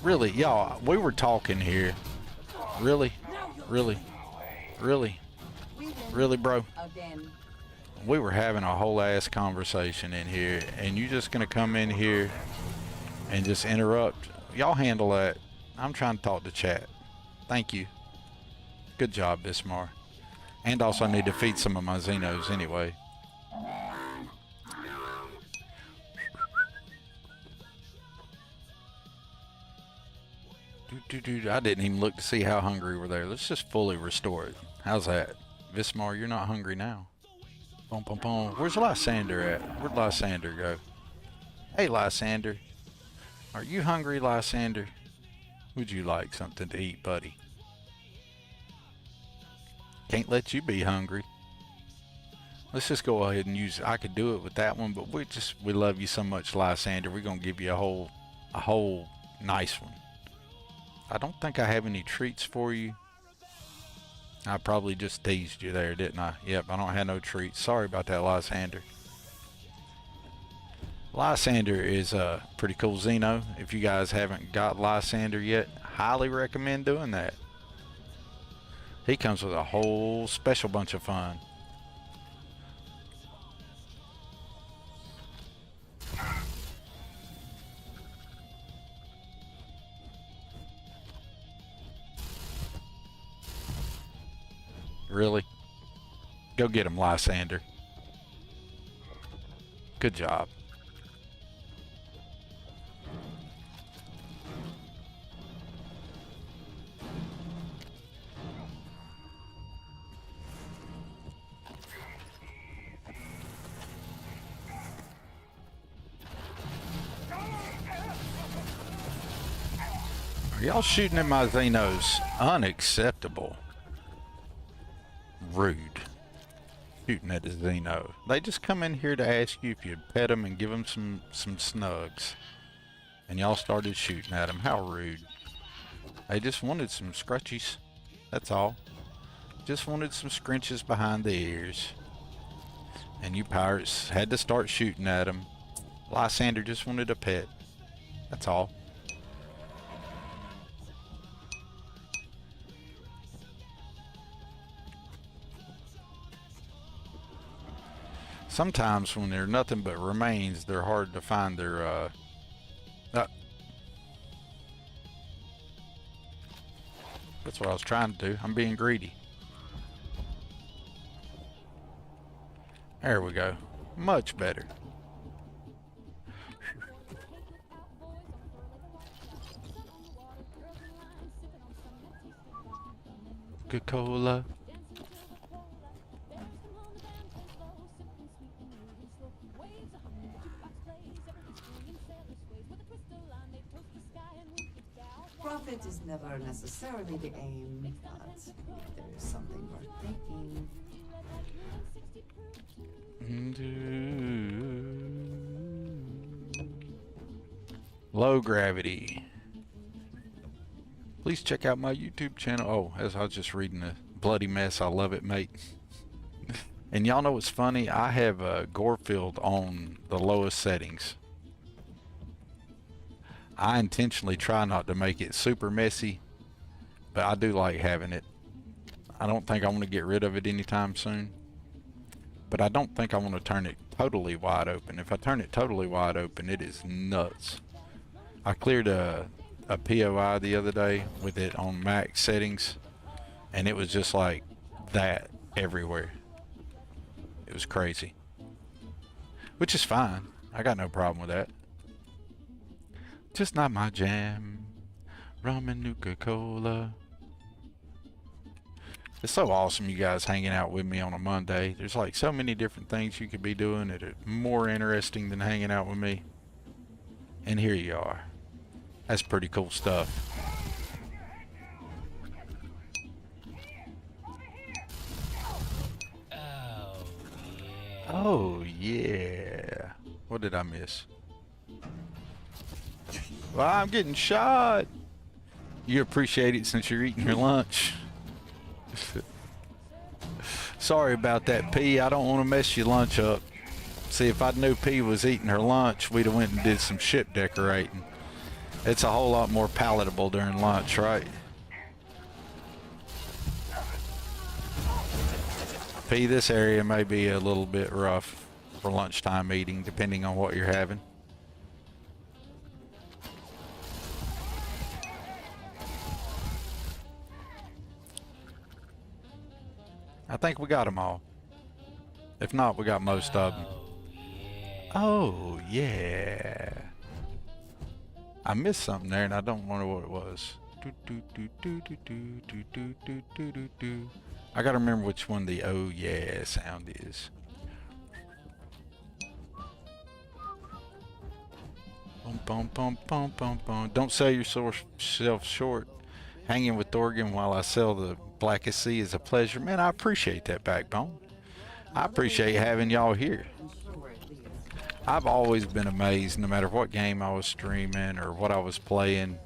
Really, y'all, we were talking here. Really? Really? Really? Really, bro? We were having a whole ass conversation in here, and you just gonna come in here and just interrupt? Y'all handle that. I'm trying to talk to chat. Thank you. Good job, Bismar. And also I need to feed some of my Xenos anyway. I didn't even look to see how hungry we're there. Let's just fully restore it. How's that? Vismar, you're not hungry now. Boom, boom, boom. Where's Lysander at? Where'd Lysander go? Hey, Lysander. Are you hungry, Lysander? Would you like something to eat, buddy? Can't let you be hungry. Let's just go ahead and use it. I could do it with that one, but we love you so much, Lysander. We're gonna give you a whole nice one. I don't think I have any treats for you. I probably just teased you there, didn't I? Yep, I don't have no treats. Sorry about that, Lysander. Lysander is a pretty cool Xeno. If you guys haven't got Lysander yet, highly recommend doing that. He comes with a whole special bunch of fun. Really? Go get him, Lysander. Good job. Are y'all shooting at my Xenos? Unacceptable. Rude. Shooting at a Xeno. They just come in here to ask you if you'd pet them and give them some snugs. And y'all started shooting at them. How rude. They just wanted some scrunchies. That's all. Just wanted some scrunches behind the ears. And you pirates had to start shooting at them. Lysander just wanted a pet. That's all. Sometimes when they're nothing but remains, they're hard to find their, that's what I was trying to do. I'm being greedy. There we go. Much better. Coca-Cola. Profit is never necessarily the aim, but if there is something worth taking. Low gravity. Please check out my YouTube channel. Oh, as I was just reading the bloody mess, I love it, mate. And y'all know what's funny? I have Gorefield on the lowest settings. I intentionally try not to make it super messy, but I do like having it. I don't think I want to get rid of it anytime soon, but I don't think I want to turn it totally wide open. If I turn it totally wide open, it is nuts. I cleared a POI the other day with it on max settings, and it was just like that everywhere. It was crazy, which is fine. I got no problem with that. Just not my jam. Rum and Nuka-Cola. It's so awesome you guys hanging out with me on a Monday. There's like so many different things you could be doing that are more interesting than hanging out with me. And here you are. That's pretty cool stuff. Oh yeah. What did I miss? Well, I'm getting shot. You appreciate it since you're eating your lunch. Sorry about that, P. I don't want to mess your lunch up. See, if I knew P was eating her lunch, we'd have went and did some ship decorating. It's a whole lot more palatable during lunch, right? P, this area may be a little bit rough for lunchtime eating, depending on what you're having. I think we got them all. If not, we got most of them. Oh, yeah. I missed something there, and I don't wonder what it was. I gotta remember which one the oh yeah sound is. Bum, bum, bum, bum, bum, bum. Don't sell yourself short. Hanging with Dorgan while I sell the Blackest Sea is a pleasure. Man, I appreciate that, Backbone. I appreciate having y'all here. I'm sure where it leads. I've always been amazed, no matter what game I was streaming or what I was playing.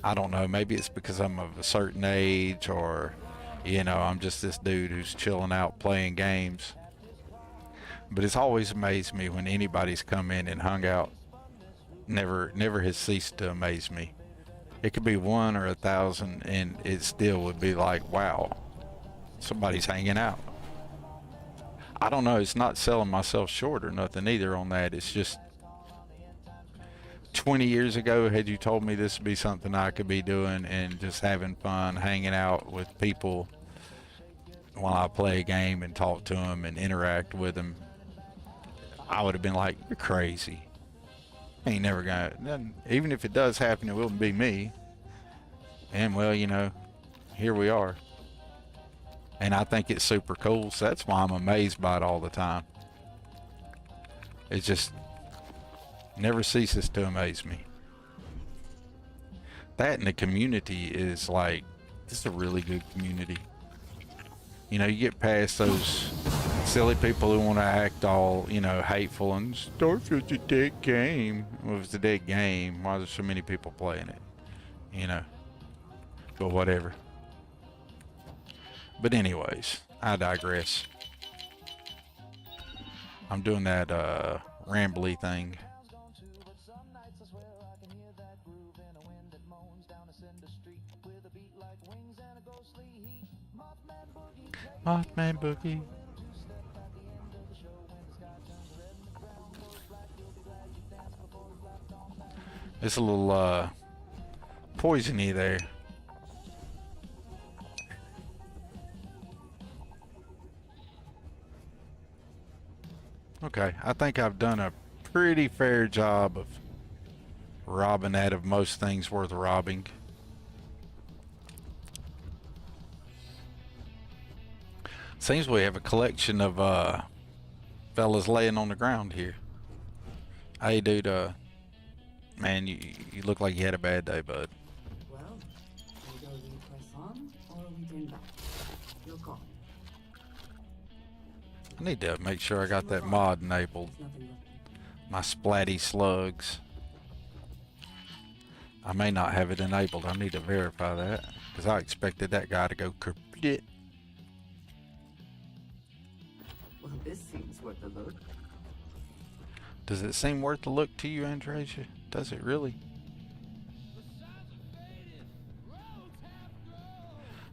I don't know, maybe it's because I'm of a certain age, or, you know, I'm just this dude who's chilling out playing games. But it's always amazed me when anybody's come in and hung out. Never has ceased to amaze me. It could be 1 or 1,000, and it still would be like, wow, somebody's hanging out. I don't know, it's not selling myself short or nothing either on that. It's just 20 years ago, had you told me this would be something I could be doing and just having fun, hanging out with people while I play a game and talk to them and interact with them, I would have been like, you're crazy. Ain't never gonna, even if it does happen, it wouldn't be me. And well, you know, here we are. And I think it's super cool, so that's why I'm amazed by it all the time. It just never ceases to amaze me. That and the community is like, it's a really good community. You know, you get past those silly people who want to act all, you know, hateful and Starfield's a dead game. Well, if it's a dead game, why are there so many people playing it? You know, but whatever. But anyways, I digress. I'm doing that rambly thing. Mothman Boogie. It's a little poisony there. Okay, I think I've done a pretty fair job of robbing that of most things worth robbing. Seems we have a collection of fellas laying on the ground here. Hey dude, man, you look like you had a bad day, bud. Well, either we press on or we turn back. Your call. I need to make sure I got that mod enabled. There's nothing left. My splatty slugs. I may not have it enabled. I need to verify that, because I expected that guy to go kerplit. Well, this seems worth a look. Does it seem worth the look to you, Andresia? Does it really?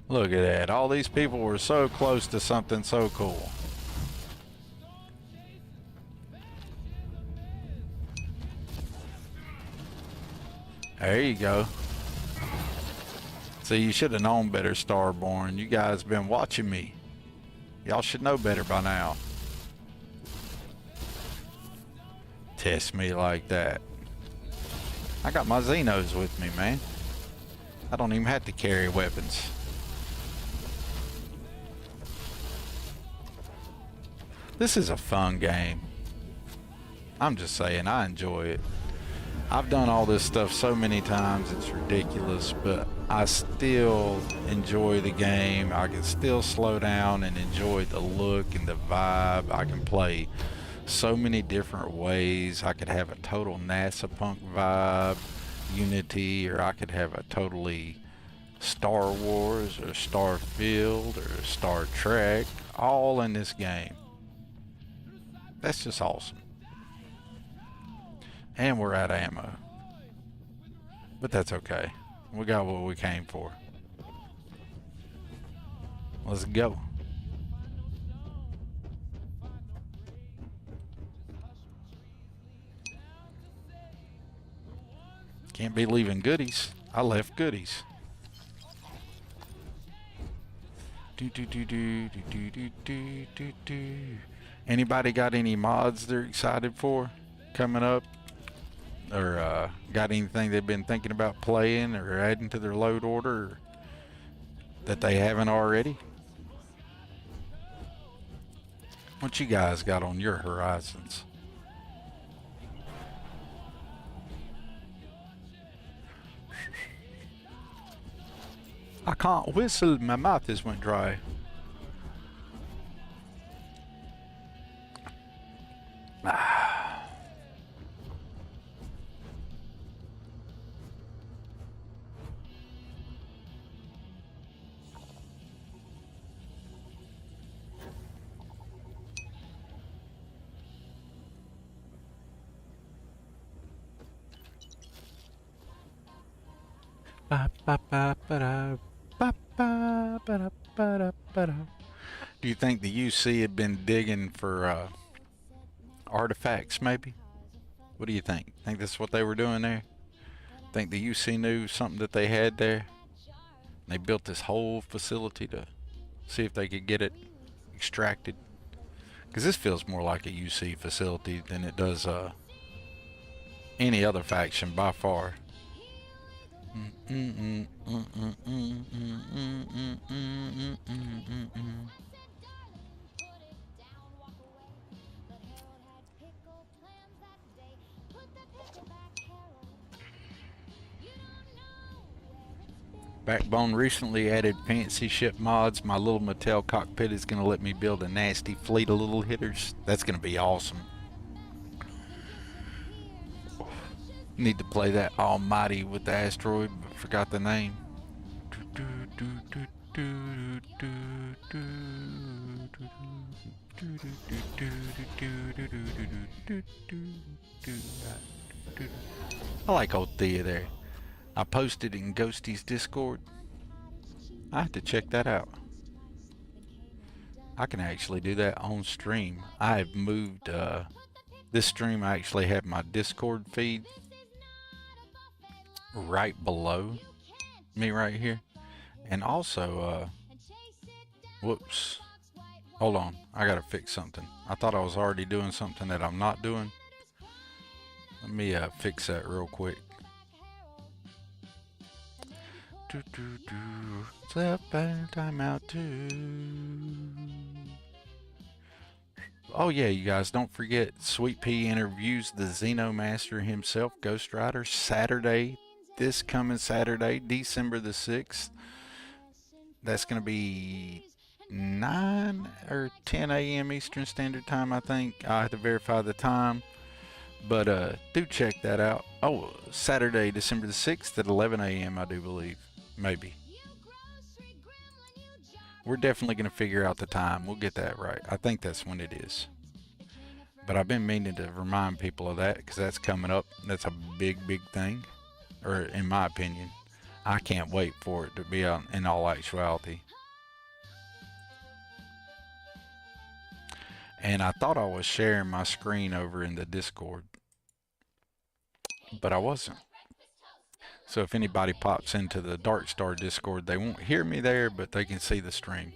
Look at that. All these people were so close to something so cool. There you go. See, you should have known better, Starborn. You guys been watching me. Y'all should know better by now. Test me like that. I got my Xenos with me, man. I don't even have to carry weapons. This is a fun game. I'm just saying, I enjoy it. I've done all this stuff so many times, it's ridiculous, but I still enjoy the game. I can still slow down and enjoy the look and the vibe. I can play so many different ways. I could have a total NASA punk vibe, Unity, or I could have a totally Star Wars or Starfield or Star Trek, all in this game. That's just awesome. And we're out of ammo. But that's okay. We got what we came for. Let's go. Can't be leaving goodies. I left goodies. Anybody got any mods they're excited for coming up? or got anything they've been thinking about playing or adding to their load order that they haven't already? What you guys got on your horizons? I can't whistle, my mouth just went dry. Do you think the UC had been digging for artifacts, maybe? What do you think? Think that's what they were doing there? Think the UC knew something that they had there? They built this whole facility to see if they could get it extracted. Because this feels more like a UC facility than it does any other faction by far. Backbone recently added fancy ship mods. My little Mattel cockpit is going to let me build a nasty fleet of little hitters. That's going to be awesome. Need to play that Almighty with the asteroid, but forgot the name. I like old Thea there. I posted in Ghosty's Discord. I have to check that out. I can actually do that on stream. I have moved this stream. I actually have my Discord feed right below me right here. And also, whoops. Hold on. I gotta fix something. I thought I was already doing something that I'm not doing. Let me fix that real quick. Time out too. Oh yeah, you guys, don't forget Sweet Pea interviews the Xenomaster himself, Ghost Rider, Saturday, this coming Saturday, December the 6th. That's going to be 9 or 10 a.m. Eastern Standard Time, I think. I have to verify the time. But do check that out. Oh, Saturday, December the 6th at 11 a.m., I do believe. Maybe. We're definitely going to figure out the time. We'll get that right. I think that's when it is. But I've been meaning to remind people of that because that's coming up. That's a big, big thing. Or in my opinion. I can't wait for it to be out in all actuality. And I thought I was sharing my screen over in the Discord. But I wasn't. So if anybody pops into the Dark Star Discord, they won't hear me there, but they can see the stream.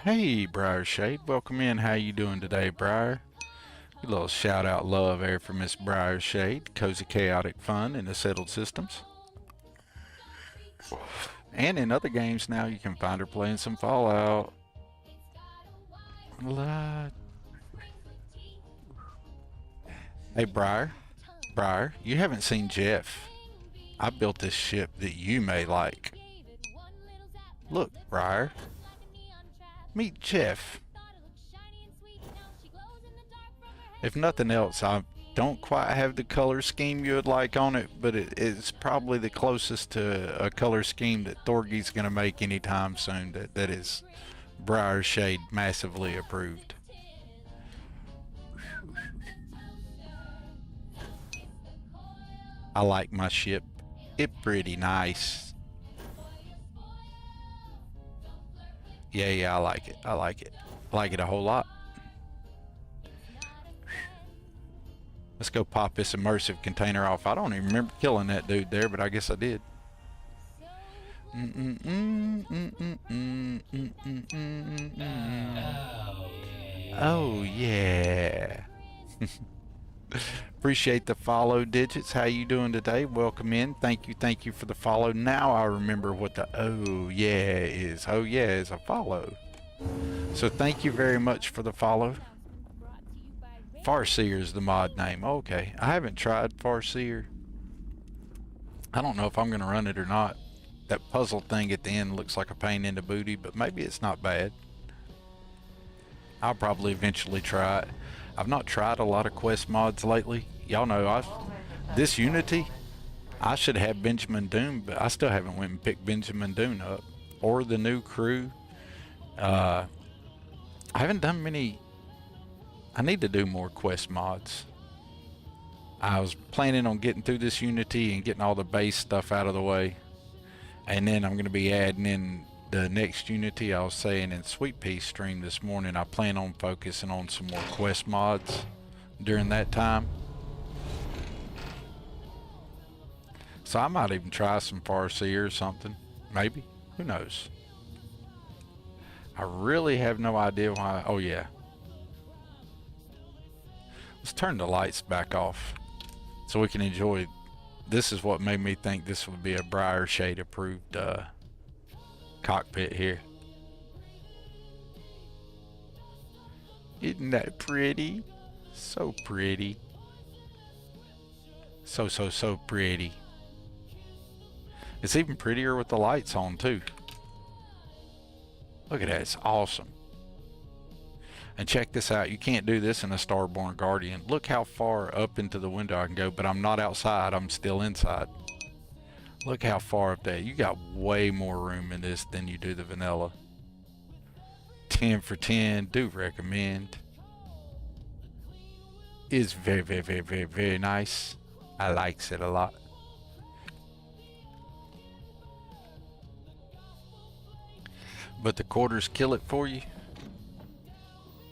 Hey, Briar Shade, welcome in. How you doing today, Briar? A little shout out love there for Miss Briar Shade, cozy chaotic fun in the settled systems. And in other games now, you can find her playing some Fallout. Hey, Briar. Briar, you haven't seen Jeff. I built this ship that you may like. Look, Briar. Meet Jeff. If nothing else, I don't quite have the color scheme you would like on it, but it's probably the closest to a color scheme that Thorgy's going to make anytime soon that is Briar Shade massively approved. I like my ship. It's pretty nice. Yeah, I like it. I like it. I like it a whole lot. Let's go pop this immersive container off. I don't even remember killing that dude there, but I guess I did. Oh, yeah. Appreciate the follow, Digits. How you doing today? Welcome in. Thank you for the follow. Now I remember what the oh yeah is. Oh yeah is a follow. So thank you very much for the follow. Farseer is the mod name. Okay, I haven't tried Farseer. I don't know if I'm gonna run it or not. That puzzle thing at the end looks like a pain in the booty, but maybe it's not bad. I'll probably eventually try it. I've not tried a lot of quest mods lately. Y'all know this Unity, I should have Benjamin Doom, but I still haven't went and picked Benjamin Doom up. Or the new crew. I haven't done many. I need to do more quest mods. I was planning on getting through this Unity and getting all the base stuff out of the way. And then I'm going to be adding in the next Unity. I was saying in Sweet Pea stream this morning, I plan on focusing on some more quest mods during that time. So I might even try some Farseer or something. Maybe. Who knows? I really have no idea why. Oh yeah. Let's turn the lights back off so we can enjoy. This is what made me think this would be a Briar Shade approved cockpit here. Isn't that pretty? So pretty. So pretty. It's even prettier with the lights on too. Look at that, it's awesome. And check this out, you can't do this in a Starborn Guardian. Look how far up into the window I can go, but I'm not outside, I'm still inside. Look how far up there. You got way more room in this than you do the vanilla. 10 for 10, do recommend. It's very nice. I likes it a lot. But the quarters kill it for you.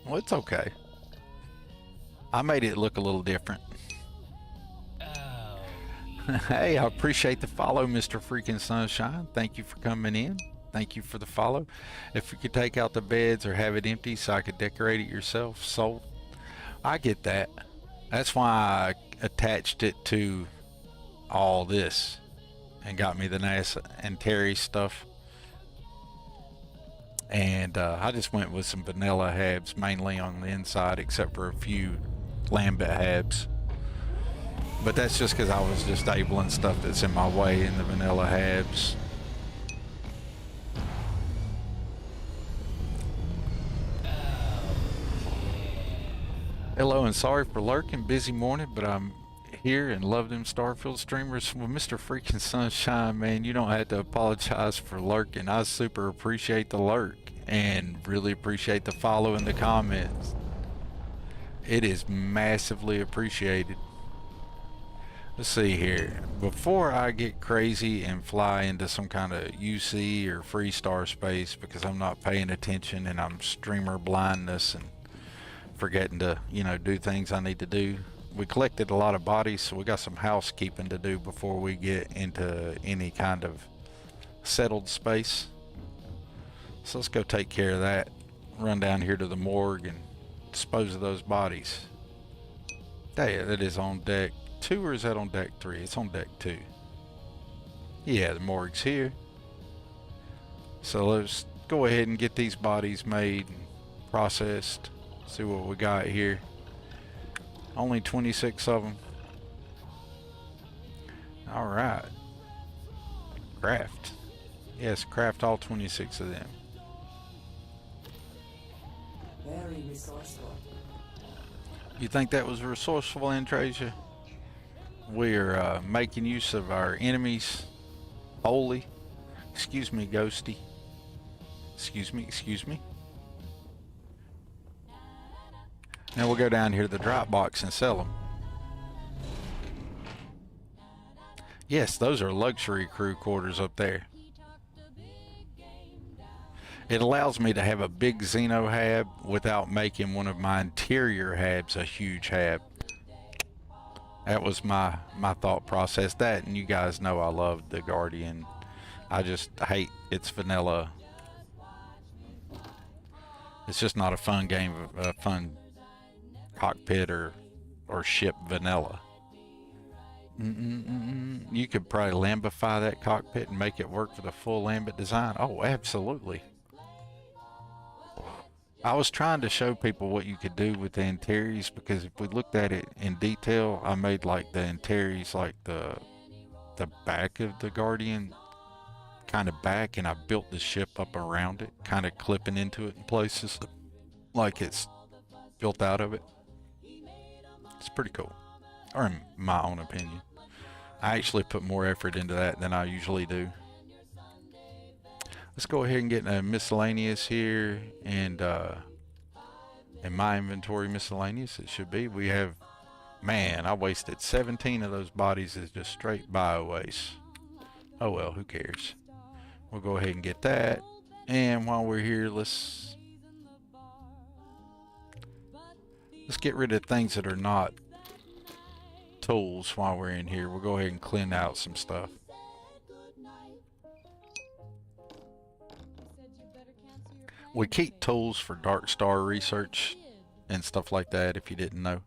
Well, it's okay. I made it look a little different. Oh. Hey, I appreciate the follow, Mr. Freaking Sunshine. Thank you for coming in. Thank you for the follow. If you could take out the beds or have it empty so I could decorate it yourself, sold. I get that. That's why I attached it to all this and got me the NASA and Terry stuff. And I just went with some vanilla habs mainly on the inside, except for a few lambent habs. But that's just because I was disabling stuff that's in my way in the vanilla habs. Hello and sorry for lurking, busy morning, but I'm here and love them Starfield streamers. Well, Mr. Freaking Sunshine, man, you don't have to apologize for lurking. I super appreciate the lurk and really appreciate the follow and the comments. It is massively appreciated. Let's see here. Before I get crazy and fly into some kind of UC or free star space because I'm not paying attention and I'm streamer blindness and forgetting to, you know, do things I need to do. We collected a lot of bodies, so we got some housekeeping to do before we get into any kind of settled space. So let's go take care of that. Run down here to the morgue and dispose of those bodies. Yeah, that is on deck 2 or is that on deck 3? It's on deck 2. Yeah, the morgue's here. So let's go ahead and get these bodies made and processed. See what we got here. Only 26 of them. All right. Craft. Yes, craft all 26 of them. Very resourceful. You think that was resourceful, Antrasia? We're making use of our enemies. Holy. Excuse me, Ghosty. Excuse me. Now we'll go down here to the drop box and sell them. Yes, those are luxury crew quarters up there. It allows me to have a big Xeno hab without making one of my interior habs a huge hab. That was my thought process. That, and you guys know I love the Guardian. I just hate its vanilla. It's just not a fun game, a fun cockpit or or ship vanilla. You could probably lambify that cockpit and make it work for the full Lambit design. Oh, absolutely. I was trying to show people what you could do with the Antares, because if we looked at it in detail, I made like the Antares like the back of the Guardian kind of back, and I built the ship up around it, kind of clipping into it in places like it's built out of it. It's pretty cool, or in my own opinion. I actually put more effort into that than I usually do. Let's go ahead and get a miscellaneous here, and in my inventory miscellaneous it should be, we have, man, I wasted 17 of those bodies as just straight bio waste. Oh well, who cares. We'll go ahead and get that, and while we're here, let's get rid of things that are not tools while we're in here. We'll go ahead and clean out some stuff. We keep tools for Dark Star research and stuff like that, if you didn't know.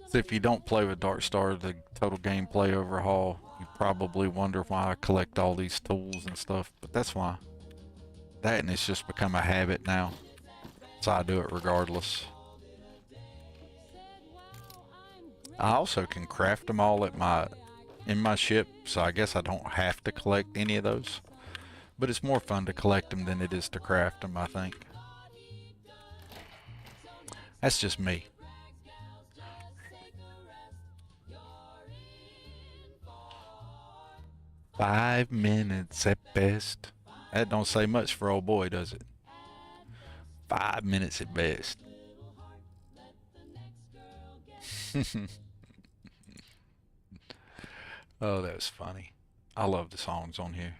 So if you don't play with Dark Star, the total gameplay overhaul, you probably wonder why I collect all these tools and stuff, but that's why. That, and it's just become a habit now, so I do it regardless. I also can craft them all in my ship, so I guess I don't have to collect any of those. But it's more fun to collect them than it is to craft them, I think. That's just me. "5 minutes at best." That don't say much for old boy, does it? 5 minutes at best. Oh, that was funny. I love the songs on here.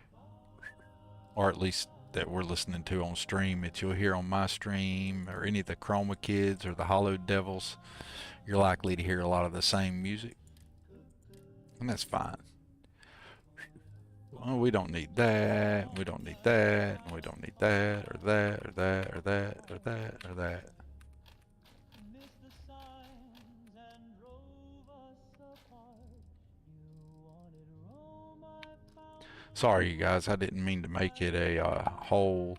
Or at least that we're listening to on stream, that you'll hear on my stream, or any of the Chroma Kids or the Hollowed Devils. You're likely to hear a lot of the same music, and that's fine. Well, we don't need that, we don't need that, we don't need that, or that, or that, or that, or that, or that. Sorry, you guys, I didn't mean to make it a whole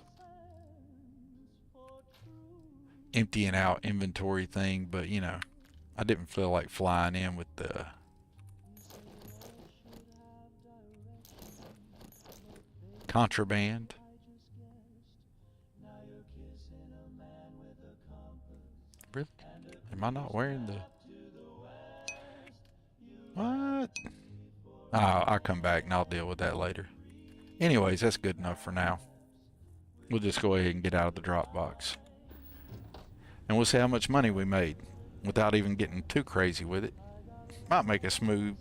emptying out inventory thing, but you know, I didn't feel like flying in with the contraband. Really? Am I not wearing the... What? I'll come back and I'll deal with that later. Anyways, that's good enough for now. We'll just go ahead and get out of the drop box. And we'll see how much money we made without even getting too crazy with it. Might make a smooth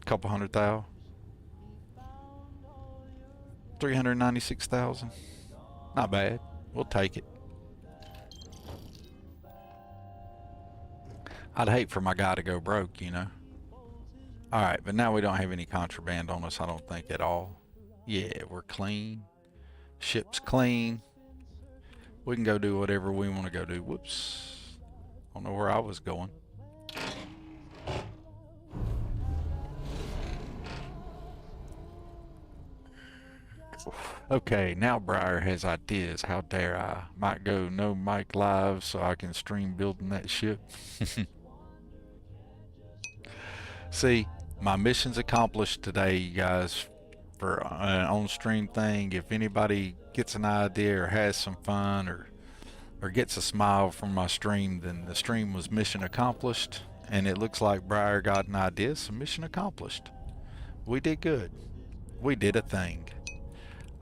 couple $100,000. 396,000. Not bad. We'll take it. I'd hate for my guy to go broke, you know. Alright, but now we don't have any contraband on us, I don't think, at all. Yeah, we're clean. Ship's clean. We can go do whatever we want to go do. Whoops. Don't know where I was going. Okay, now Briar has ideas. How dare I? Might go no mic live so I can stream building that ship. See, my mission's accomplished today, you guys, for an on-stream thing. If anybody gets an idea or has some fun or gets a smile from my stream, then the stream was mission accomplished. And it looks like Briar got an idea, so mission accomplished. We did good. We did a thing.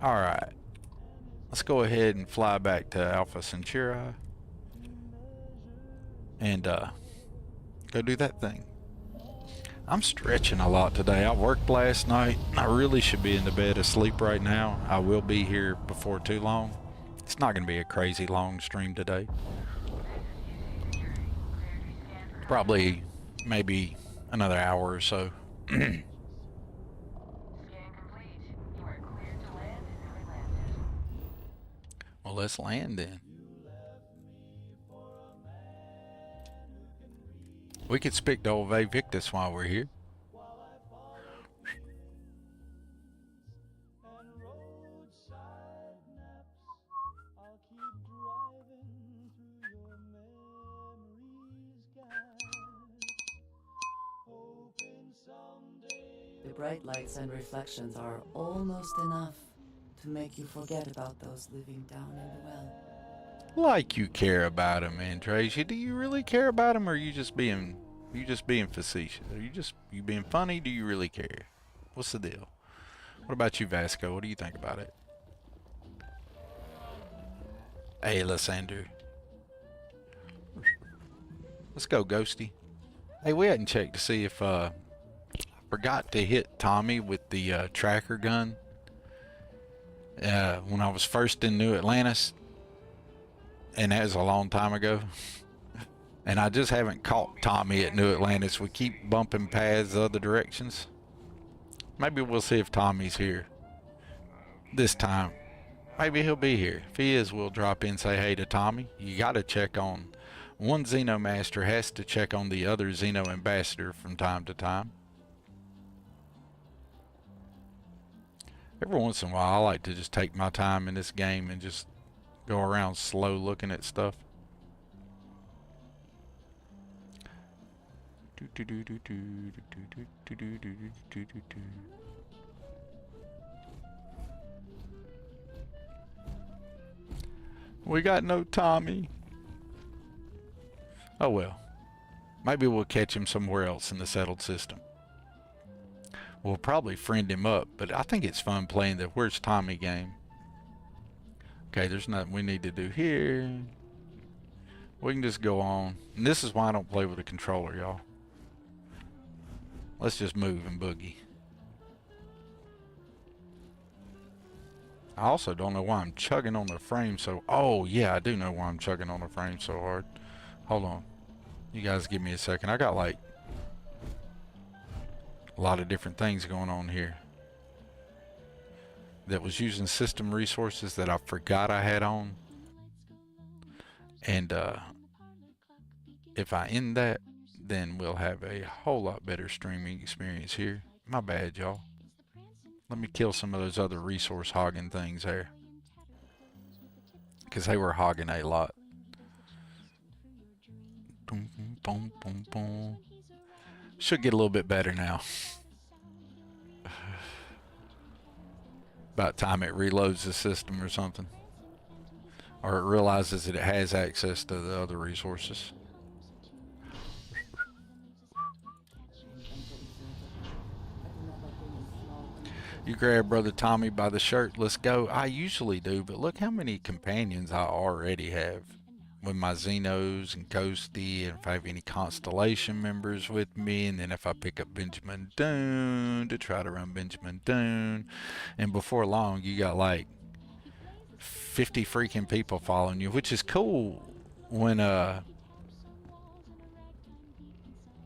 Alright, let's go ahead and fly back to Alpha Centauri and go do that thing. I'm stretching a lot today. I worked last night. I really should be in the bed asleep right now. I will be here before too long. It's not going to be a crazy long stream today. Probably maybe another hour or so. Well, let's land then. We could speak to old Victus while we're here. The bright lights and reflections are almost enough to make you forget about those living down in the well. Like you care about him, Andrasia. Do you really care about him, or are you just being facetious? Are you being funny? Do you really care? What's the deal? What about you, Vasco? What do you think about it? Hey, Lysander. Let's go, Ghosty. Hey, we hadn't checked to see if I forgot to hit Tommy with the tracker gun when I was first in New Atlantis, and that was a long time ago. And I just haven't caught Tommy at New Atlantis. We keep bumping paths other directions. Maybe we'll see if Tommy's here this time. Maybe he'll be here. If he is, we'll drop in and say hey to Tommy. You gotta check on one Xenomaster has to check on the other Xeno ambassador from time to time. Every once in a while, I like to just take my time in this game and just go around slow looking at stuff. We got no Tommy. Oh well. Maybe we'll catch him somewhere else in the settled system. We'll probably friend him up, but I think it's fun playing the Where's Tommy game. Okay, there's nothing we need to do here. We can just go on. And this is why I don't play with a controller, y'all. Let's just move and boogie. I also don't know why I'm chugging on the frame so... Oh, yeah, I do know why I'm chugging on the frame so hard. Hold on. You guys give me a second. I got, like, a lot of different things going on here that was using system resources that I forgot I had on. And if I end that, then we'll have a whole lot better streaming experience here. My bad, y'all. Let me kill some of those other resource hogging things there, because they were hogging a lot. Boom, boom, boom, boom. Should get a little bit better now. About time it reloads the system or something, or it realizes that it has access to the other resources. You grab Brother Tommy by the shirt. Let's go. I usually do, but look how many companions I already have with my Xenos and Ghosty, and if I have any Constellation members with me, and then if I pick up Benjamin Dune to try to run Benjamin Dune, and before long you got like 50 freaking people following you, which is cool when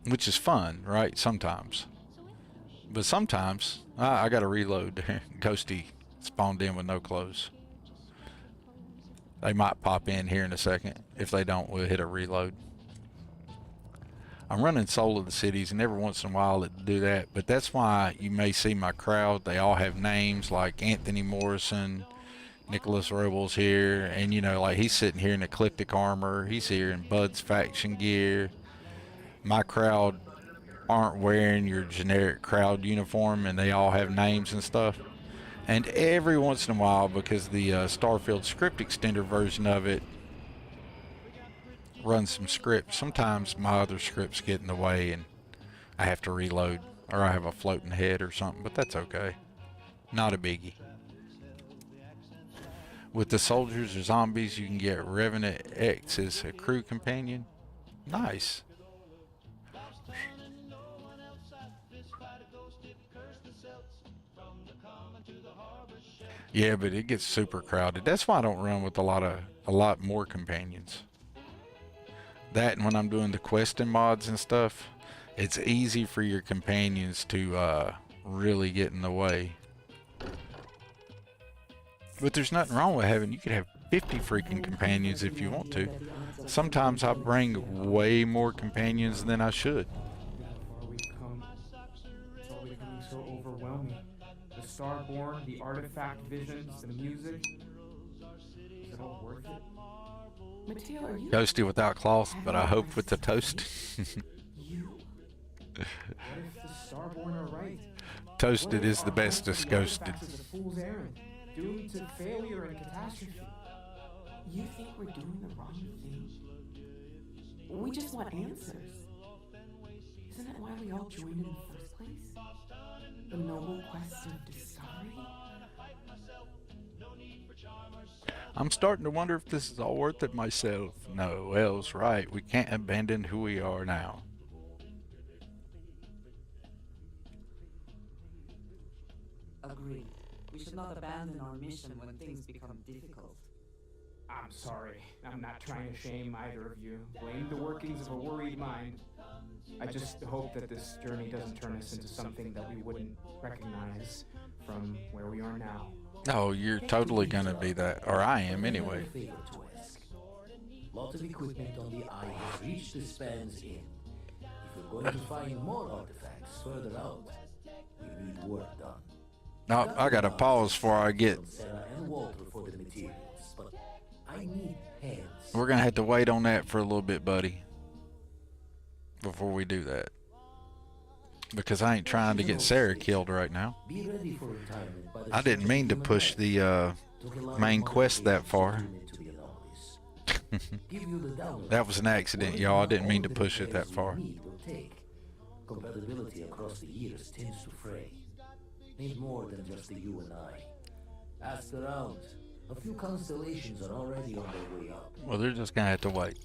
which is fun, right? Sometimes. But sometimes I gotta reload. Ghosty spawned in with no clothes. They might pop in here in a second. If they don't, we'll hit a reload. I'm running Soul of the Cities, and every once in a while it do that, but that's why you may see my crowd. They all have names like Anthony Morrison, Nicholas Robles here, and you know, like he's sitting here in Ecliptic Armor. He's here in Bud's faction gear. My crowd aren't wearing your generic crowd uniform, and they all have names and stuff. And every once in a while, because the Starfield script extender version of it runs some scripts, sometimes my other scripts get in the way and I have to reload, or I have a floating head or something, but that's okay. Not a biggie. With the soldiers or zombies, you can get Revenant X as a crew companion. Nice. Yeah, but it gets super crowded. That's why I don't run with a lot more companions. That, and when I'm doing the questing mods and stuff, it's easy for your companions to really get in the way. But there's nothing wrong with having, you could have 50 freaking companions if you want to. Sometimes I bring way more companions than I should. Look how far we've come. It's all becoming so overwhelming. The Starborn, the artifact visions, the music. Is it all worth it? Mateo, are you? Ghosty without cloth, but I hope with the toast. You? What if the Starborn are right? Toasted is the bestest ghosted. Artifacts is a fool's errand, doomed to failure and catastrophe. You think we're doing the wrong thing? We just want answers. Isn't that why we all joined in the first place? The noble quest of discovery? I'm starting to wonder if this is all worth it myself. No, Elle's right. We can't abandon who we are now. Agreed. We should not abandon our mission when things become difficult. I'm sorry. I'm not trying to shame either of you. Blame the workings of a worried mind. I just hope that this journey doesn't turn us into something that we wouldn't recognize from where we are now. Oh, you're totally gonna be that, or I am anyway. Favor to ask. Lot of equipment on the eye has reached the spans in. If we're going to find more artifacts further out, we need work done. No, I gotta pause before I get. Sarah and Walter for the materials, but I need heads. We're gonna have to wait on that for a little bit, buddy, before we do that. Because I ain't trying to get Sarah killed right now. Be ready for retirement by the I didn't mean to push the main quest that far. That was an accident, y'all. I didn't mean to push it that far. Compatibility across the years tends to fray. Need more than just the you and I. Ask around. A few constellations are already on their way up. Well, they're just gonna have to wait.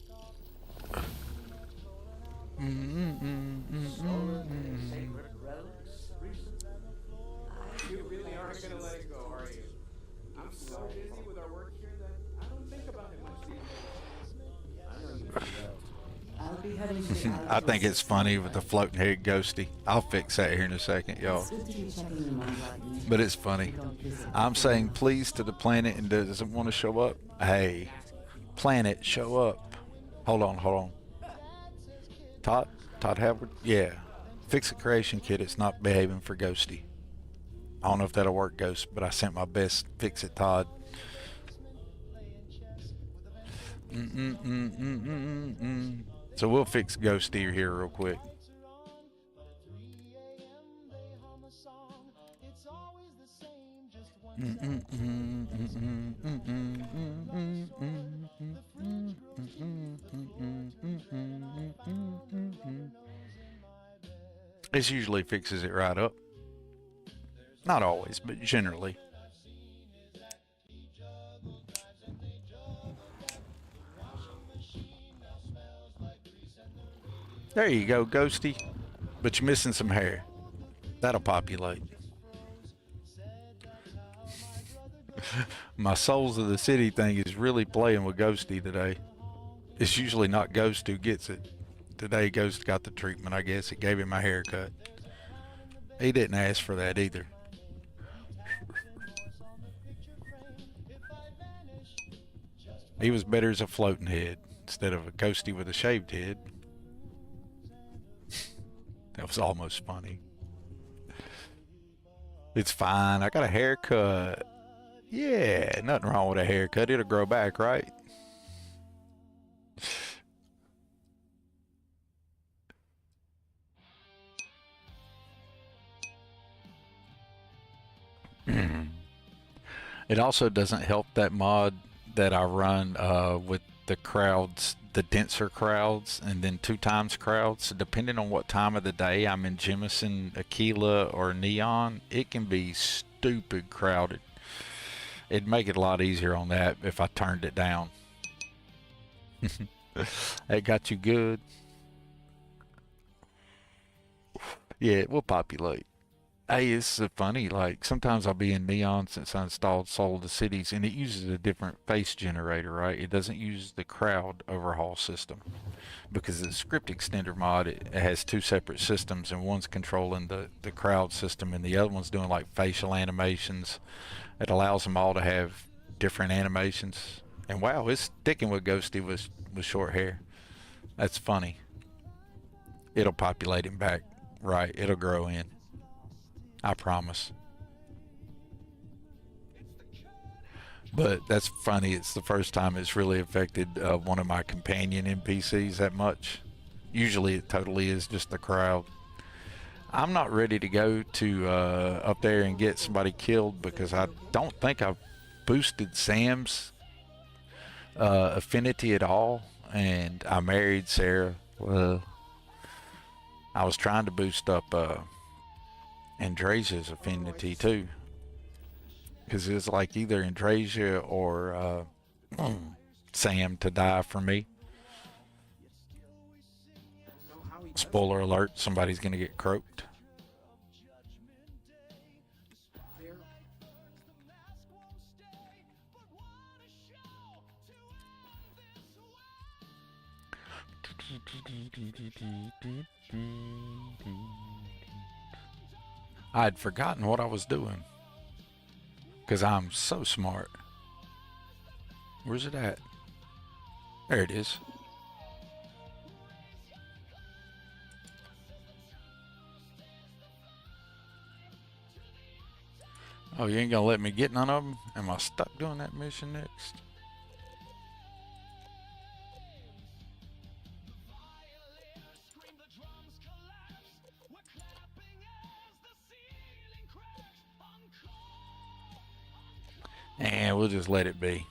Sacred relics? You really aren't gonna let it go, are you? I'm so busy with our work here that I don't think about it much these days. I'll be heading to the I think it's funny with the floating head ghosty. I'll fix that here in a second, y'all. It's good to be checking in on what But it's funny. I'm saying please to the planet and doesn't want to show up. Hey, planet, show up. Hold on. Todd Howard? Yeah. Fix a creation kit. It's not behaving for ghosty. I don't know if that'll work, Ghost, but I sent my best. Fix it, Todd. So we'll fix Ghosty here real quick. This usually fixes it right up. Not always, but generally. There you go, Ghosty. But you're missing some hair. That'll populate. My Souls of the City thing is really playing with Ghosty today. It's usually not Ghost who gets it. Today Ghost got the treatment, I guess. It gave him a haircut. He didn't ask for that either. He was better as a floating head instead of a Ghosty with a shaved head. That was almost funny. It's fine. I got a haircut. Yeah, nothing wrong with a haircut. It'll grow back, right? It also doesn't help that mod that I run with the crowds, the denser crowds, and then 2 times crowds. So depending on what time of the day I'm in Jemison, Aquila, or Neon, it can be stupid crowded. It'd make it a lot easier on that if I turned it down. That got you good? Yeah, it will populate. Hey, it's so funny, like sometimes I'll be in Neon since I installed Soul of the Cities, and it uses a different face generator, right? It doesn't use the crowd overhaul system because the script extender mod, it has 2 separate systems, and one's controlling the crowd system and the other one's doing like facial animations. It allows them all to have different animations. And wow, it's sticking with Ghosty with short hair. That's funny. It'll populate him back. Right, it'll grow in. I promise. But that's funny. It's the first time it's really affected one of my companion NPCs that much. Usually it totally is just the crowd. I'm not ready to go to up there and get somebody killed because I don't think I've boosted Sam's affinity at all. And I married Sarah. I was trying to boost up Andresia's affinity too. Because it's like either Andresia or Sam to die for me. Spoiler alert, somebody's going to get croaked. I'd forgotten what I was doing. Because I'm so smart. Where's it at? There it is. Oh, you ain't gonna let me get none of them? Am I stuck doing that mission next? And we'll just let it be.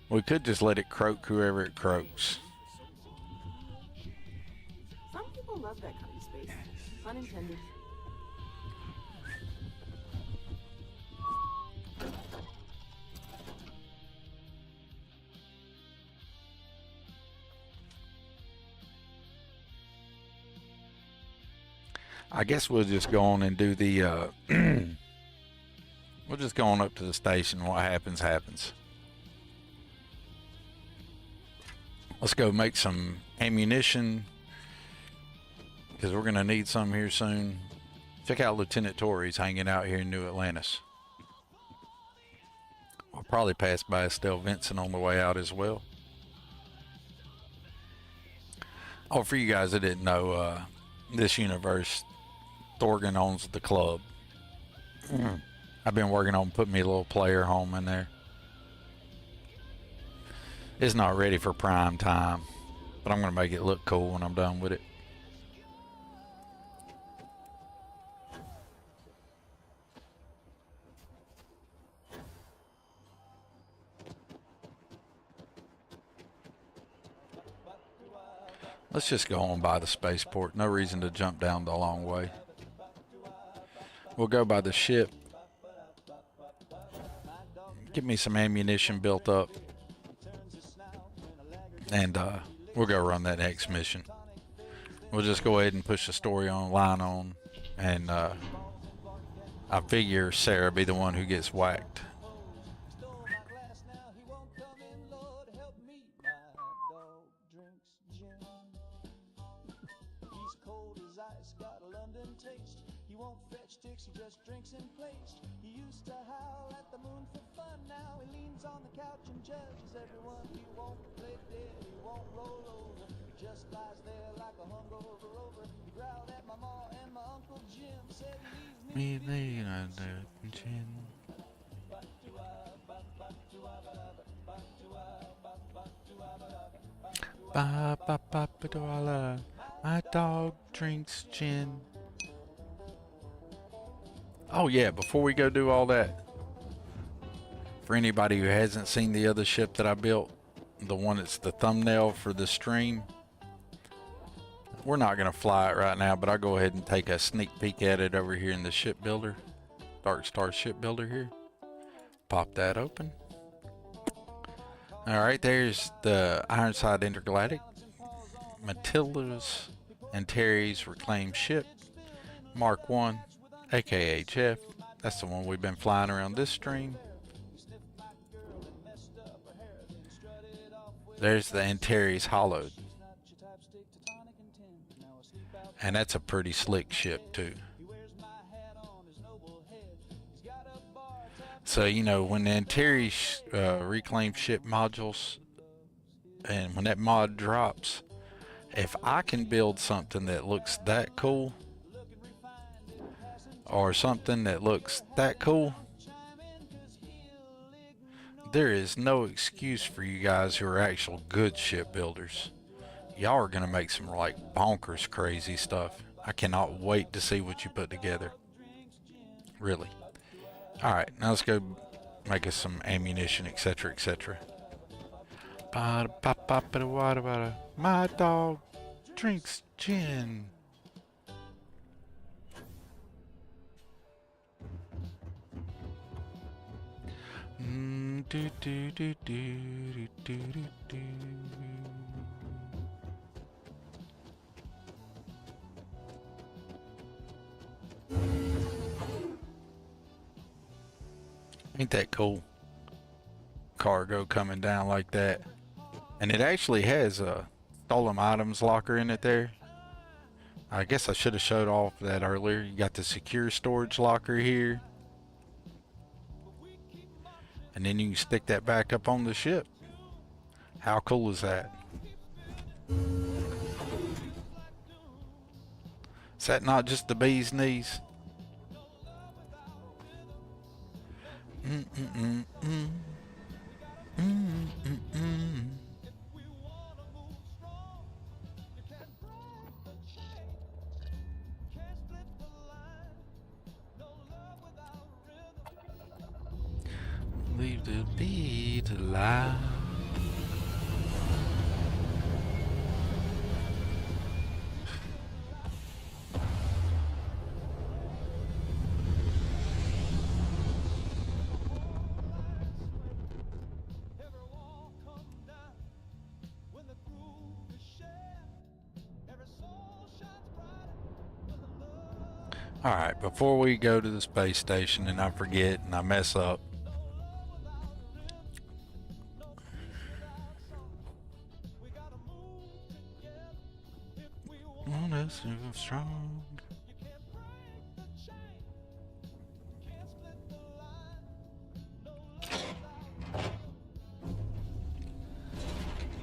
We could just let it croak whoever it croaks. Some people love that kind of space. Unintended. I guess we'll just go on and do the we'll just go on up to the station. What happens, happens. Let's go make some ammunition because we're going to need some here soon. Check out Lieutenant Torrey's hanging out here in New Atlantis. I'll probably pass by Estelle Vincent on the way out as well. Oh, for you guys that didn't know, this universe, Thorgan owns the club. I've been working on putting me a little player home in there. It's not ready for prime time, but I'm going to make it look cool when I'm done with it. Let's just go on by the spaceport. No reason to jump down the long way. We'll go by the ship. Get me some ammunition built up. And we'll go run that next mission. We'll just go ahead and push the story line on. And I figure Sarah be the one who gets whacked. Me laying on the chin. Ba ba ba ba dollar. My dog drinks gin. Oh yeah, before we go do all that, for anybody who hasn't seen the other ship that I built, the one that's the thumbnail for the stream, we're not going to fly it right now, but I'll go ahead and take a sneak peek at it over here in the shipbuilder, Dark Star shipbuilder here. Pop that open. All right, there's the Ironside Intergalactic, Matilda's and Terry's reclaimed ship, Mark 1, aka Jeff. That's the one we've been flying around this stream. There's the Antares Hollowed. And that's a pretty slick ship too. So, you know, when the interior reclaimed ship modules, and when that mod drops, if I can build something that looks that cool, or something that looks that cool, there is no excuse for you guys who are actual good shipbuilders. Y'all are gonna make some like bonkers crazy stuff. I cannot wait to see what you put together. Really. Alright, now let's go make us some ammunition, etc., etc. My dog drinks gin. Do do do do do do do. Ain't that cool? Cargo coming down like that. And it actually has a stolen items locker in it there. I guess I should have showed off that earlier. You got the secure storage locker here. And then you can stick that back up on the ship. How cool is that? Is that not just the bee's knees? Leave the bee to lie. Alright, before we go to the space station and I forget and I mess up, one is strong.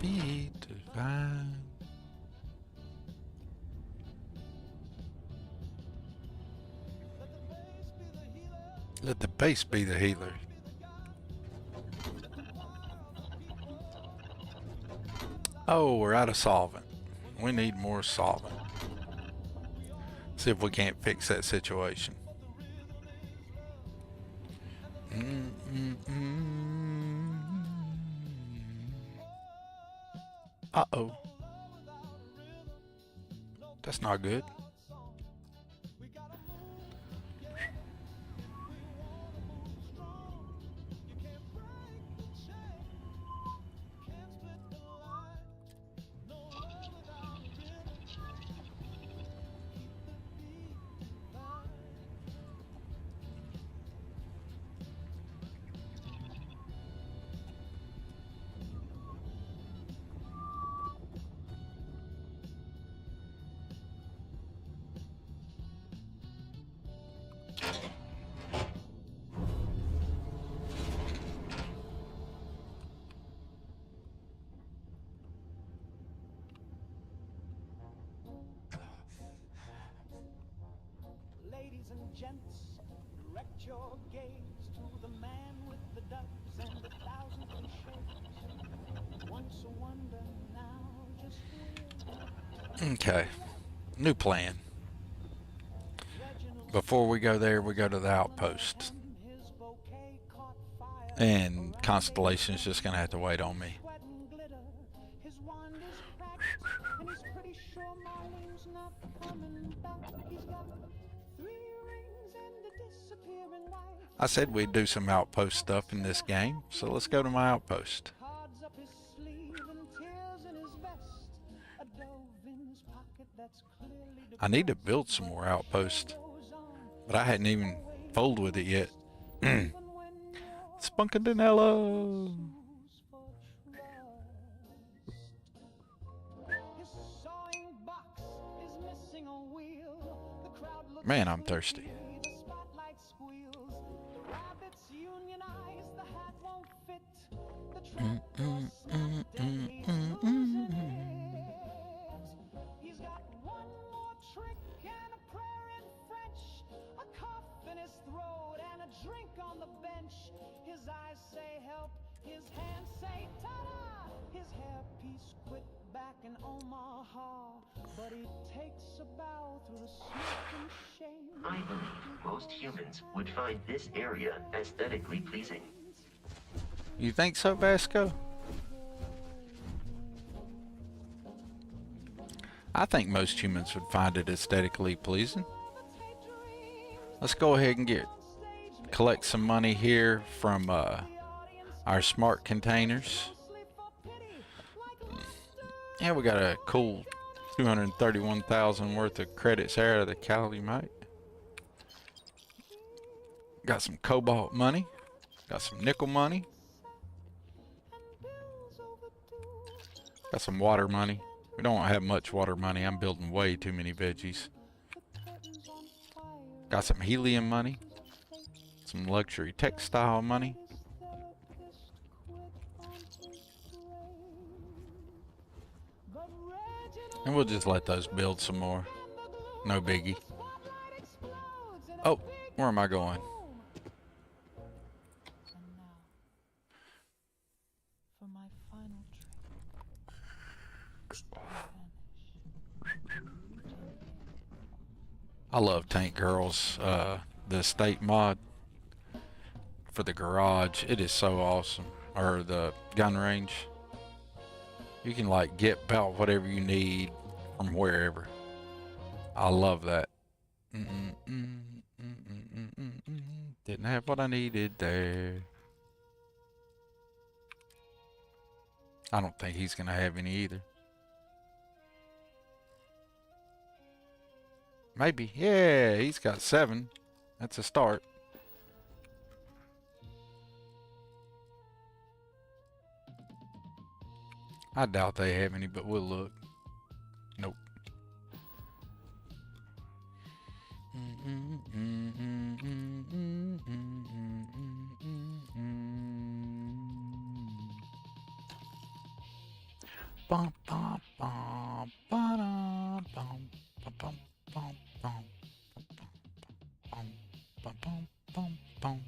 Be divine. Let the base be the healer. Oh, we're out of solvent. We need more solvent. See if we can't fix that situation. Uh-oh. That's not good. Ladies and gents, direct your gaze to the man with the doves and 1,000 cliches. Once a wonder, now just where. Okay. New plan. Before we go there, we go to the outpost. And Constellation's just going to have to wait on me. I said we'd do some outpost stuff in this game, so let's go to my outpost. I need to build some more outposts, but I hadn't even fooled with it yet. Spunkadanella! Man, I'm thirsty. He's got one more trick and a prayer in French, a cough in his throat and a drink on the bench. His eyes say help, his hands say ta-da. His hairpiece quit back in Omaha, but he takes a bow through the smoke and shame. I believe most humans would find this area aesthetically pleasing. You think so, Vasco? I think most humans would find it aesthetically pleasing. Let's go ahead and collect some money here from our smart containers. Yeah, we got a cool 231,000 worth of credits there out of the Calumet. Got some cobalt money. Got some nickel money. Got some water money. We don't have much water money. I'm building way too many veggies. Got some helium money. Some luxury textile money. And we'll just let those build some more. No biggie. Oh, where am I going? For my final I love Tank Girls, the estate mod for the garage. It is so awesome. Or the gun range. You can like get about whatever you need from wherever. I love that. Didn't have what I needed there. I don't think he's gonna have any either. Maybe. Yeah, he's got 7. That's a start. I doubt they have any, but we'll look. Nope. Bum, bum, bum, ba-dum, bum, bum, bum, bum, bum, bum, bum, bum, bum, bum.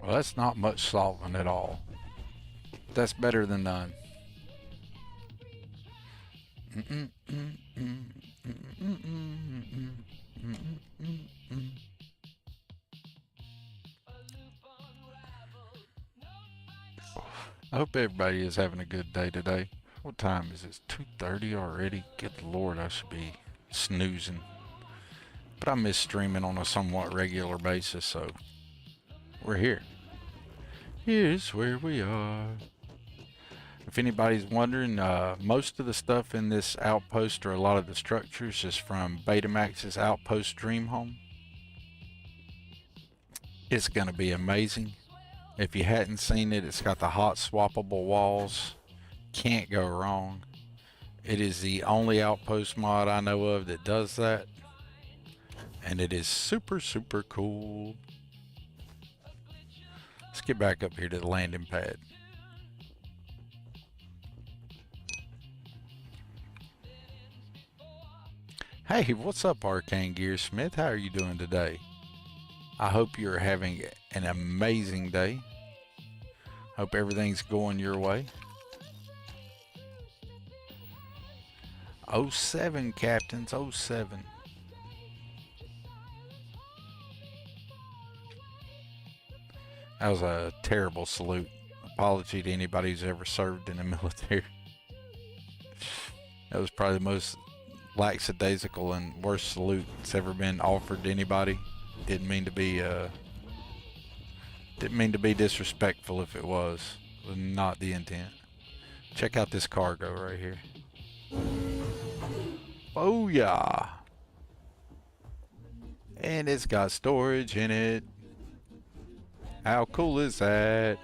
Well, that's not much solving at all. That's better than none. I hope everybody is having a good day today. What time is it? 2:30 already? Good Lord, I should be snoozing. But I miss streaming on a somewhat regular basis, so we're here. Here's where we are. If anybody's wondering, most of the stuff in this outpost, or a lot of the structures, is from Betamax's Outpost Dream Home. It's going to be amazing. If you hadn't seen it, it's got the hot swappable walls. Can't go wrong. It is the only Outpost mod I know of that does that. And it is super, super cool. Let's get back up here to the landing pad. Hey, what's up, Arcane Gearsmith? How are you doing today? I hope you're having an amazing day. Hope everything's going your way. '07 captains, '07. That was a terrible salute. Apology to anybody who's ever served in the military. That was probably the most lackadaisical and worst salute that's ever been offered to anybody. Didn't mean to be disrespectful if it was. It was not the intent. Check out this cargo right here. Oh yeah. And it's got storage in it. How cool is that?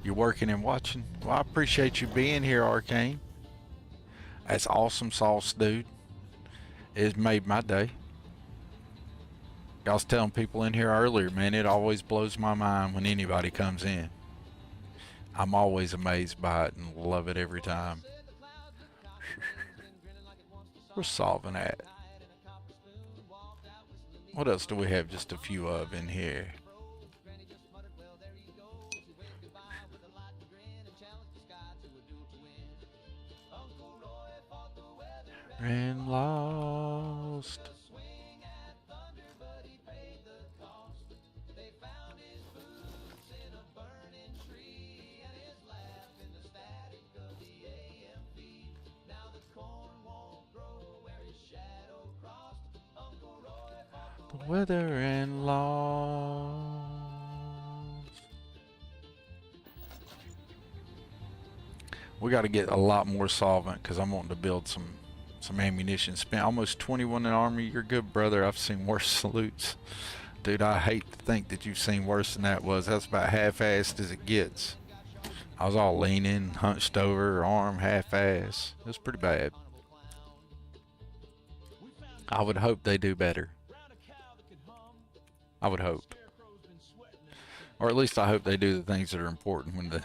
You're working and watching? Well, I appreciate you being here, Arcane. That's awesome sauce, dude. It's made my day. I was telling people in here earlier, man, it always blows my mind when anybody comes in. I'm always amazed by it and love it every time. We're solving that. What else do we have just a few of in here? And lost. The weather and lost. We got to get a lot more solvent because I'm wanting to build some ammunition. Spent almost 21 in Army. You're good, brother. I've seen worse salutes. Dude, I hate to think that you've seen worse than that was. That's about half-assed as it gets. I was all leaning, hunched over, arm half-ass. It was pretty bad. I would hope they do better. I would hope. Or at least I hope they do the things that are important when they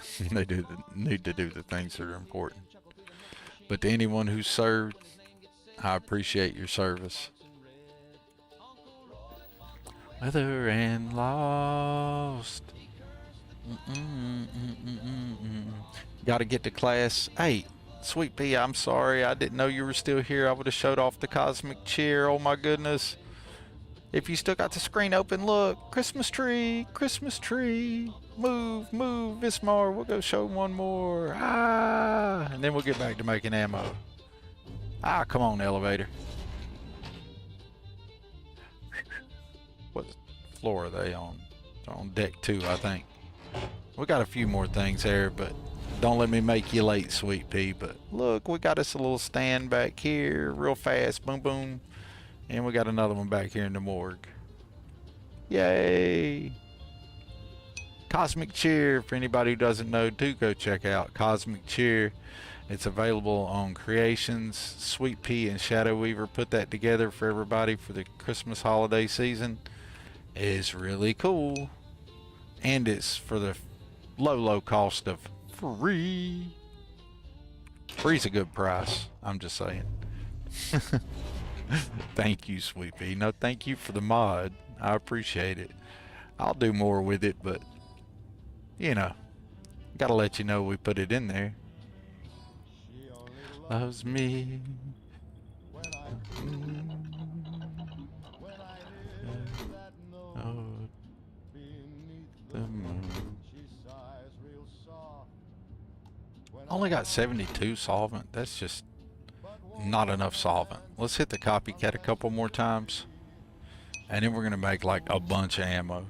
need to do the things that are important. But to anyone who served, I appreciate your service. Weather and lost. Gotta get to class. Hey, Sweet Pea, I'm sorry. I didn't know you were still here. I would have showed off the cosmic cheer. Oh my goodness. If you still got the screen open, look. Christmas tree. Christmas tree. Move, move, Vismar. We'll go show one more. Ah. And then we'll get back to making ammo. Ah, come on, elevator. What floor are they on? They're on deck 2, I think. We got a few more things there, but don't let me make you late, Sweet Pea. But look, we got us a little stand back here, real fast. Boom, boom. And we got another one back here in the morgue. Yay! Cosmic Cheer, for anybody who doesn't know, do go check out Cosmic Cheer. It's available on Creations. Sweet Pea and Shadow Weaver put that together for everybody for the Christmas holiday season. It's really cool. And it's for the low cost of free. Free's a good price. I'm just saying. Thank you, Sweet Pea. No, thank you for the mod. I appreciate it. I'll do more with it, but, you know, gotta let you know we put it in there. Loves me. Oh, the moon. Only got 72 solvent. That's just not enough solvent. Let's hit the copycat a couple more times, and then we're gonna make like a bunch of ammo.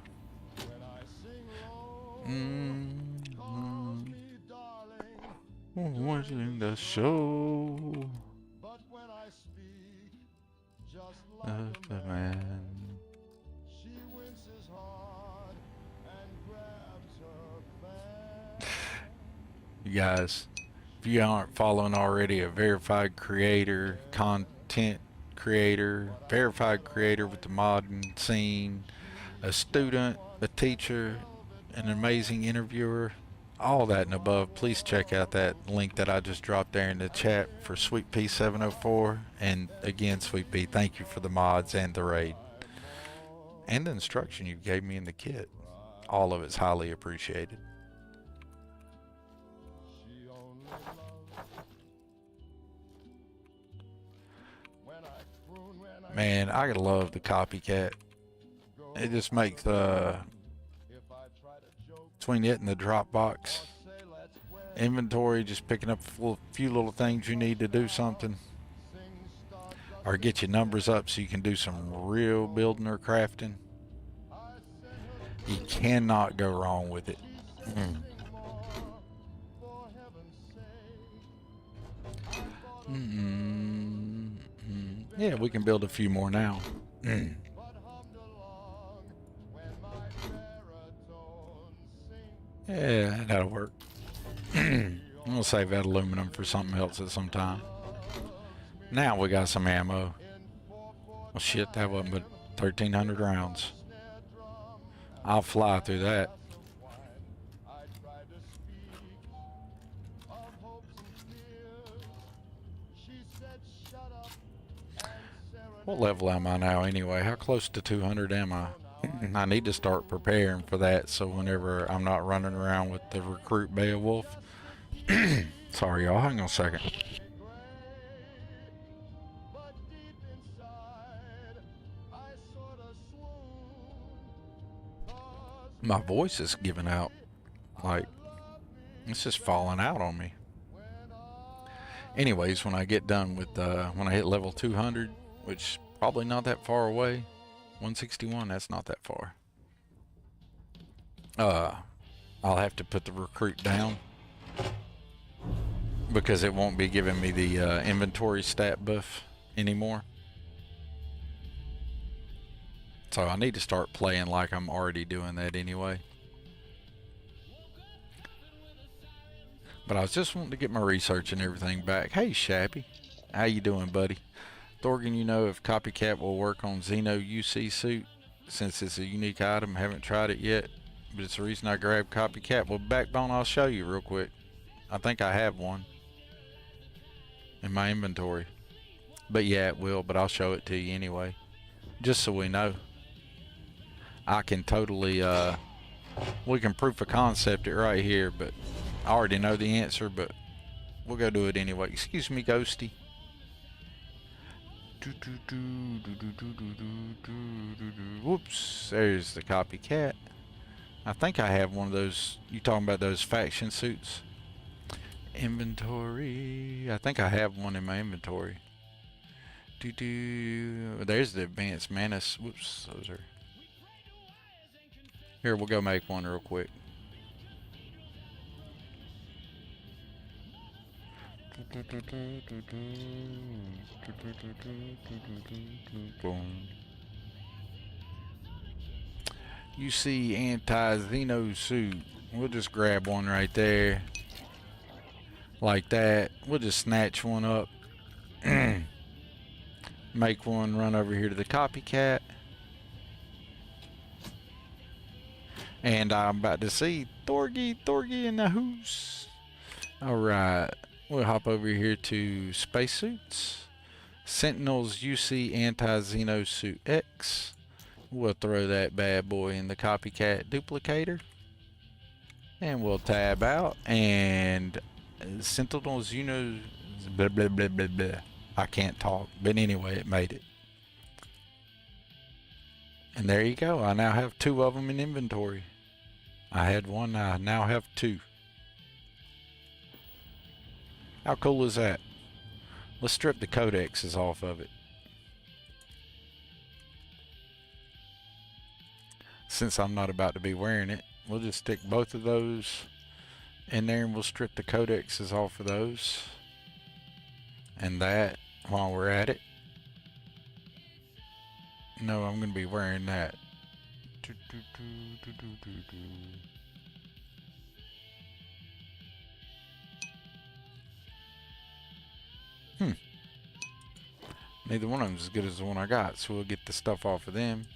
Watching the show of the man. You guys, if you aren't following already, a verified creator, content creator, verified creator with the modern scene, a student, a teacher, an amazing interviewer, all that and above. Please check out that link that I just dropped there in the chat for Sweet Pea 704. And again, Sweet Pea, thank you for the mods and the raid and the instruction you gave me in the kit. All of it's highly appreciated. Man, I gotta love the copycat. It just makes between it and the Dropbox inventory, just picking up a few little things you need to do something or get your numbers up so you can do some real building or crafting. You cannot go wrong with it. Yeah, we can build a few more now. Yeah, that'll work. I'm gonna save that aluminum for something else at some time. Now we got some ammo. Well, shit, that wasn't but 1,300 rounds. I'll fly through that. What level am I now anyway? How close to 200 am I? I need to start preparing for that so whenever I'm not running around with the recruit Beowulf. Sorry y'all, hang on a second. My voice is giving out. Like, it's just falling out on me. Anyways, when I get done with, when I hit level 200, which probably not that far away, 161, that's not that far. I'll have to put the recruit down because it won't be giving me the inventory stat buff anymore. So I need to start playing like I'm already doing that anyway. But I was just wanting to get my research and everything back. Hey Shabby, how you doing, buddy? Thorgan, you know if Copycat will work on Xeno UC suit since it's a unique item. Haven't tried it yet, but it's the reason I grabbed Copycat. Well, Backbone, I'll show you real quick. I think I have one in my inventory. But yeah, it will, but I'll show it to you anyway. Just so we know. I can totally, we can proof of concept it right here, but I already know the answer, but we'll go do it anyway. Excuse me, Ghosty. Whoops, there's the Copycat. I think I have one of those. You talking about those faction suits? Inventory. I think I have one in my inventory. There's the advanced Manus. Whoops, those are. Here, we'll go make one real quick. You see anti-Xeno suit. We'll just grab one right there. Like that. We'll just snatch one up. Make one run over here to the Copycat. And I'm about to see Thorgy in the hoose. Alright. We'll hop over here to spacesuits. Sentinels UC anti-Xeno suit X. We'll throw that bad boy in the Copycat duplicator. And we'll tab out. And Sentinels Xeno blah blah blah blah blah. I can't talk. But anyway, it made it. And there you go. I now have 2 of them in inventory. I had one, I now have 2. How cool is that? Let's strip the codexes off of it. Since I'm not about to be wearing it, we'll just stick both of those in there and we'll strip the codexes off of those. And that while we're at it. No, I'm going to be wearing that. Neither one of them is as good as the one I got, so we'll get the stuff off of them.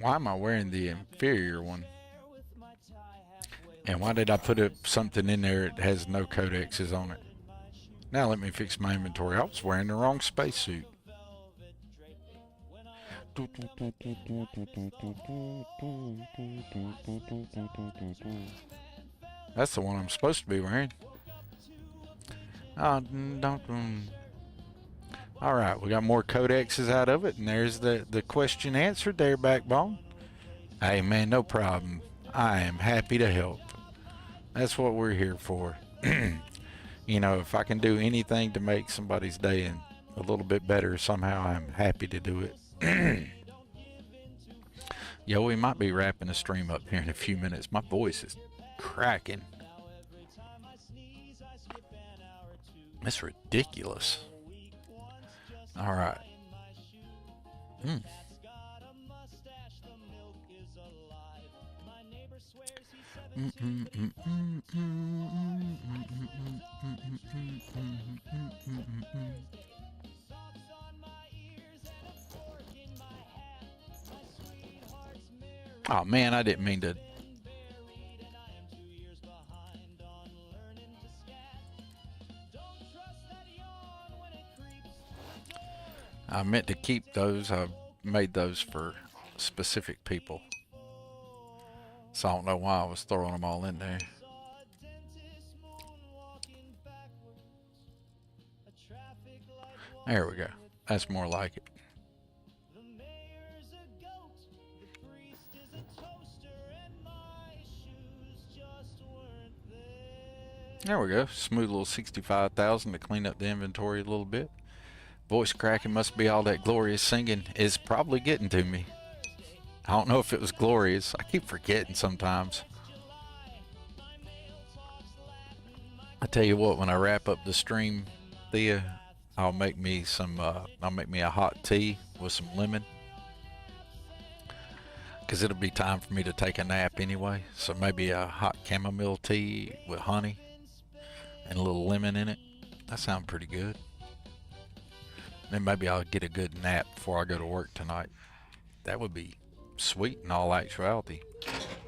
Why am I wearing the inferior one? And why did I put something in there that has no codexes on it? Now let me fix my inventory. I was wearing the wrong spacesuit. That's the one I'm supposed to be wearing. Oh, Alright, we got more codexes out of it, and there's the question answered there, Backbone. Hey man, no problem. I am happy to help. That's what we're here for. You know, if I can do anything to make somebody's day a little bit better somehow, I'm happy to do it. Yo, we might be wrapping the stream up here in a few minutes. My voice is cracking. That's ridiculous. All right. Oh man, I didn't mean to. I meant to keep those. I made those for specific people. So I don't know why I was throwing them all in there. There we go. That's more like it. There we go. Smooth little 65,000 to clean up the inventory a little bit. Voice cracking must be all that glorious singing is probably getting to me. I don't know if it was glorious. I keep forgetting sometimes. I tell you what, when I wrap up the stream, Thea, I'll make me a hot tea with some lemon. Because it'll be time for me to take a nap anyway. So maybe a hot chamomile tea with honey and a little lemon in it. That sounds pretty good. Then maybe I'll get a good nap before I go to work tonight. That would be sweet in all actuality.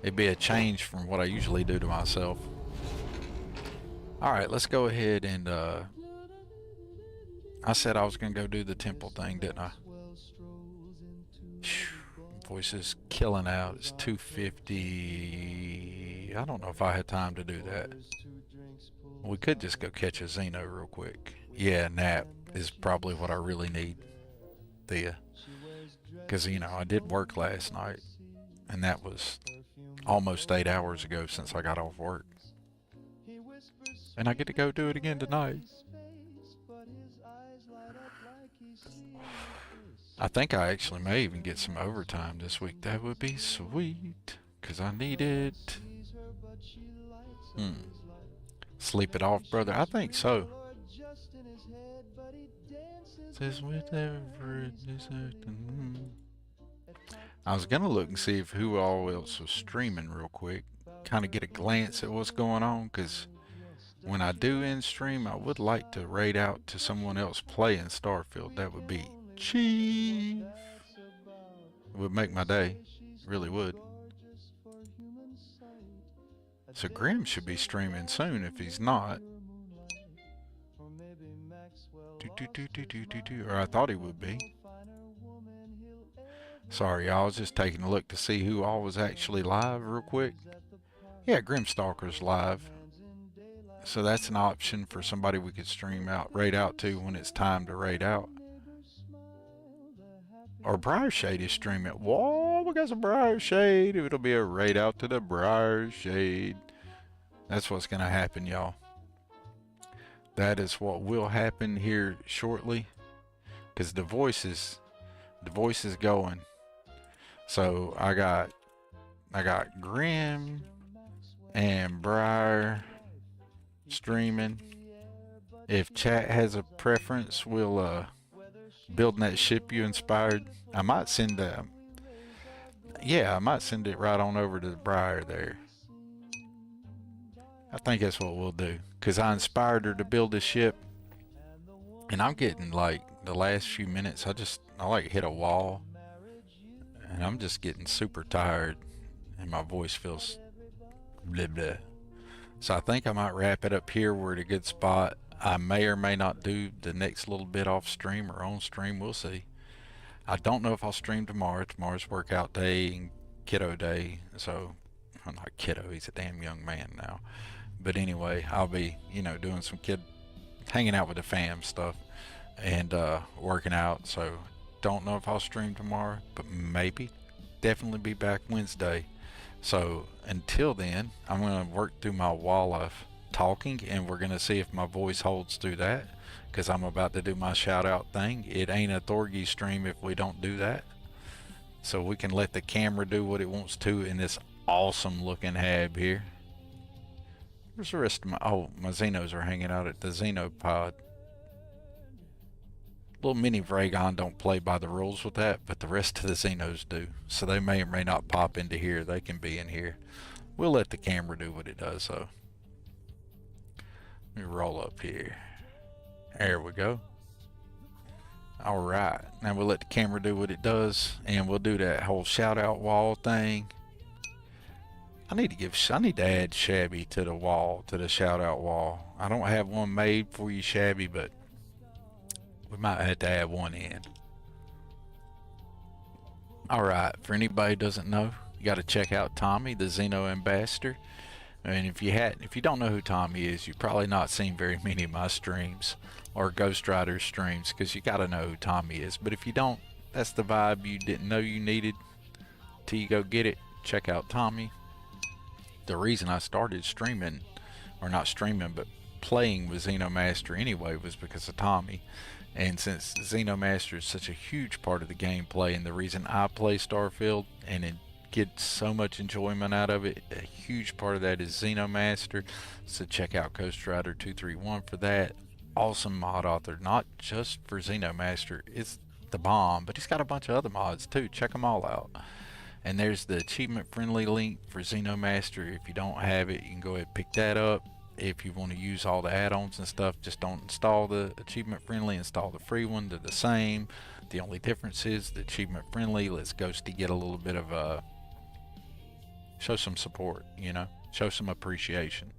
It'd be a change from what I usually do to myself. Alright, let's go ahead and I said I was gonna go do the temple thing, didn't I? Voice is killing out. It's 2:50. I don't know if I had time to do that. We could just go catch a Xeno real quick. Yeah, nap is probably what I really need, Thea. Because, you know, I did work last night, and that was almost 8 hours ago since I got off work. And I get to go do it again tonight. I think I actually may even get some overtime this week. That would be sweet, because I need it. Sleep it off, brother? I think so. I was gonna look and see if who all else was streaming real quick, kind of get a glance at what's going on, because when I do end stream, I would like to raid out to someone else playing Starfield. That would be Chief. It would make my day, really would. So Grim should be streaming soon if he's not. Or I thought he would be. Sorry, y'all, I was just taking a look to see who all was actually live real quick. Yeah, Grimstalker's live. So that's an option for somebody we could stream out, raid out to when it's time to raid out. Or Briar Shade is streaming. Whoa, we got some Briar Shade. It'll be a raid out to the Briar Shade. That's what's going to happen, y'all. That is what will happen here shortly. Because the voice is going. So I got Grim and Briar streaming. If chat has a preference, we'll building that ship you inspired. I might send I might send it right on over to the Briar there. I think that's what we'll do, because I inspired her to build a ship, and I'm getting like the last few minutes I like hit a wall, And I'm just getting super tired and my voice feels blah blah. So I think I might wrap it up here. We're at a good spot. I may or may not do the next little bit off stream or on stream. We'll see. I don't know if I'll stream tomorrow. Tomorrow's workout day and kiddo day. So, well, not kiddo, he's a damn young man now. But anyway, I'll be, doing some hanging out with the fam stuff and working out. So, don't know if I'll stream tomorrow, but maybe. Definitely be back Wednesday. So until then, I'm going to work through my wall of talking, and we're going to see if my voice holds through that, because I'm about to do my shout out thing. It ain't a Thorgy stream if we don't do that. So we can let the camera do what it wants to in this awesome looking hab here. Where's the rest of my Xenos are hanging out at the Xenopod. Little mini Vragon don't play by the rules with that, but the rest of the Xenos do. So they may or may not pop into here. They can be in here. We'll let the camera do what it does, though. Let me roll up here. There we go. Alright, now we'll let the camera do what it does, and we'll do that whole shout out wall thing. I need to add Shabby to the wall, to the shout out wall. I don't have one made for you, Shabby, but we might have to add one in. Alright, for anybody who doesn't know, you got to check out Tommy, the Xeno Ambassador. And if you don't know who Tommy is, you've probably not seen very many of my streams or Ghost Rider streams, because you got to know who Tommy is. But if you don't, that's the vibe you didn't know you needed till you go get it. Check out Tommy. The reason I started streaming, or not streaming, but playing with Xenomaster anyway, was because of Tommy. And since Xenomaster is such a huge part of the gameplay, and the reason I play Starfield and get so much enjoyment out of it, a huge part of that is Xenomaster. So check out Ghost Rider 231 for that. Awesome mod author, not just for Xenomaster. It's the bomb, but he's got a bunch of other mods too. Check them all out. And there's the achievement friendly link for Xenomaster. If you don't have it, you can go ahead and pick that up. If you want to use all the add-ons and stuff, just don't install the achievement friendly, install the free one. They're the same. The only difference is the achievement friendly lets Ghosty get a little bit of show some support, show some appreciation.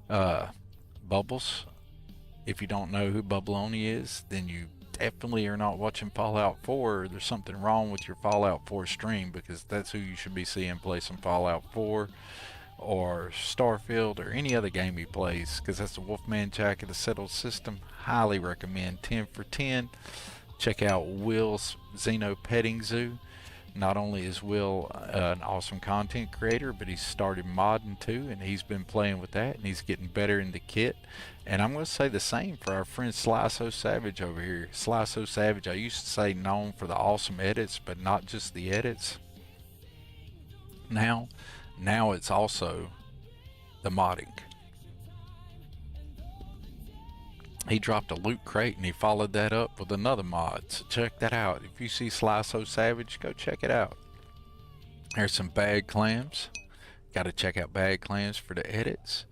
Bubbles, if you don't know who Bubbloni is, then you definitely are not watching Fallout 4. There's something wrong with your Fallout 4 stream, because that's who you should be seeing play some Fallout 4 or Starfield or any other game he plays, because that's the Wolfman Jack of the Settled System. Highly recommend. 10 for 10. Check out Will's Xeno Petting Zoo. Not only is Will an awesome content creator, but he's started modding too, and he's been playing with that, and he's getting better in the kit. And I'm going to say the same for our friend Sliso Savage over here. Sliso Savage, I used to say known for the awesome edits, but not just the edits. Now it's also the modding. He dropped a loot crate and he followed that up with another mod, so check that out. If you see Sliso Savage, go check it out. There's some Bad Clams. Got to check out Bad Clams for the edits.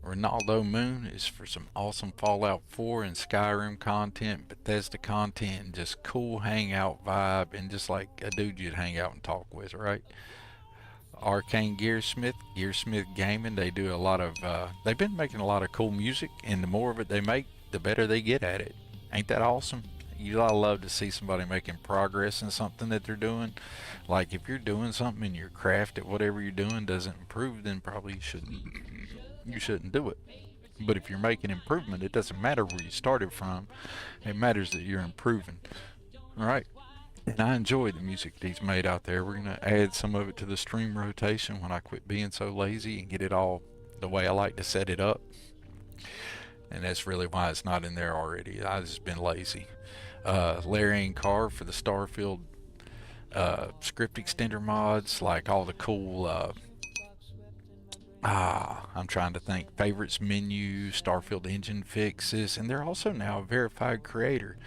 Ronaldo Moon is for some awesome Fallout 4 and Skyrim content, Bethesda content, and just cool hangout vibe, and just like a dude you'd hang out and talk with, right? Arcane Gearsmith Gaming, they do a lot of they've been making a lot of cool music, and the more of it they make, the better they get at it. Ain't that awesome? You love to see somebody making progress in something that they're doing. Like if you're doing something and your craft at whatever you're doing doesn't improve, then probably you shouldn't do it. But if you're making improvement, it doesn't matter where you started from. It matters that you're improving. All right. And I enjoy the music that he's made out there. We're going to add some of it to the stream rotation when I quit being so lazy and get it all the way I like to set it up. And that's really why it's not in there already. I've just been lazy. Larry and Carr for the Starfield script extender mods, like all the cool I'm trying to think, favorites menu, Starfield engine fixes, and they're also now a verified creator.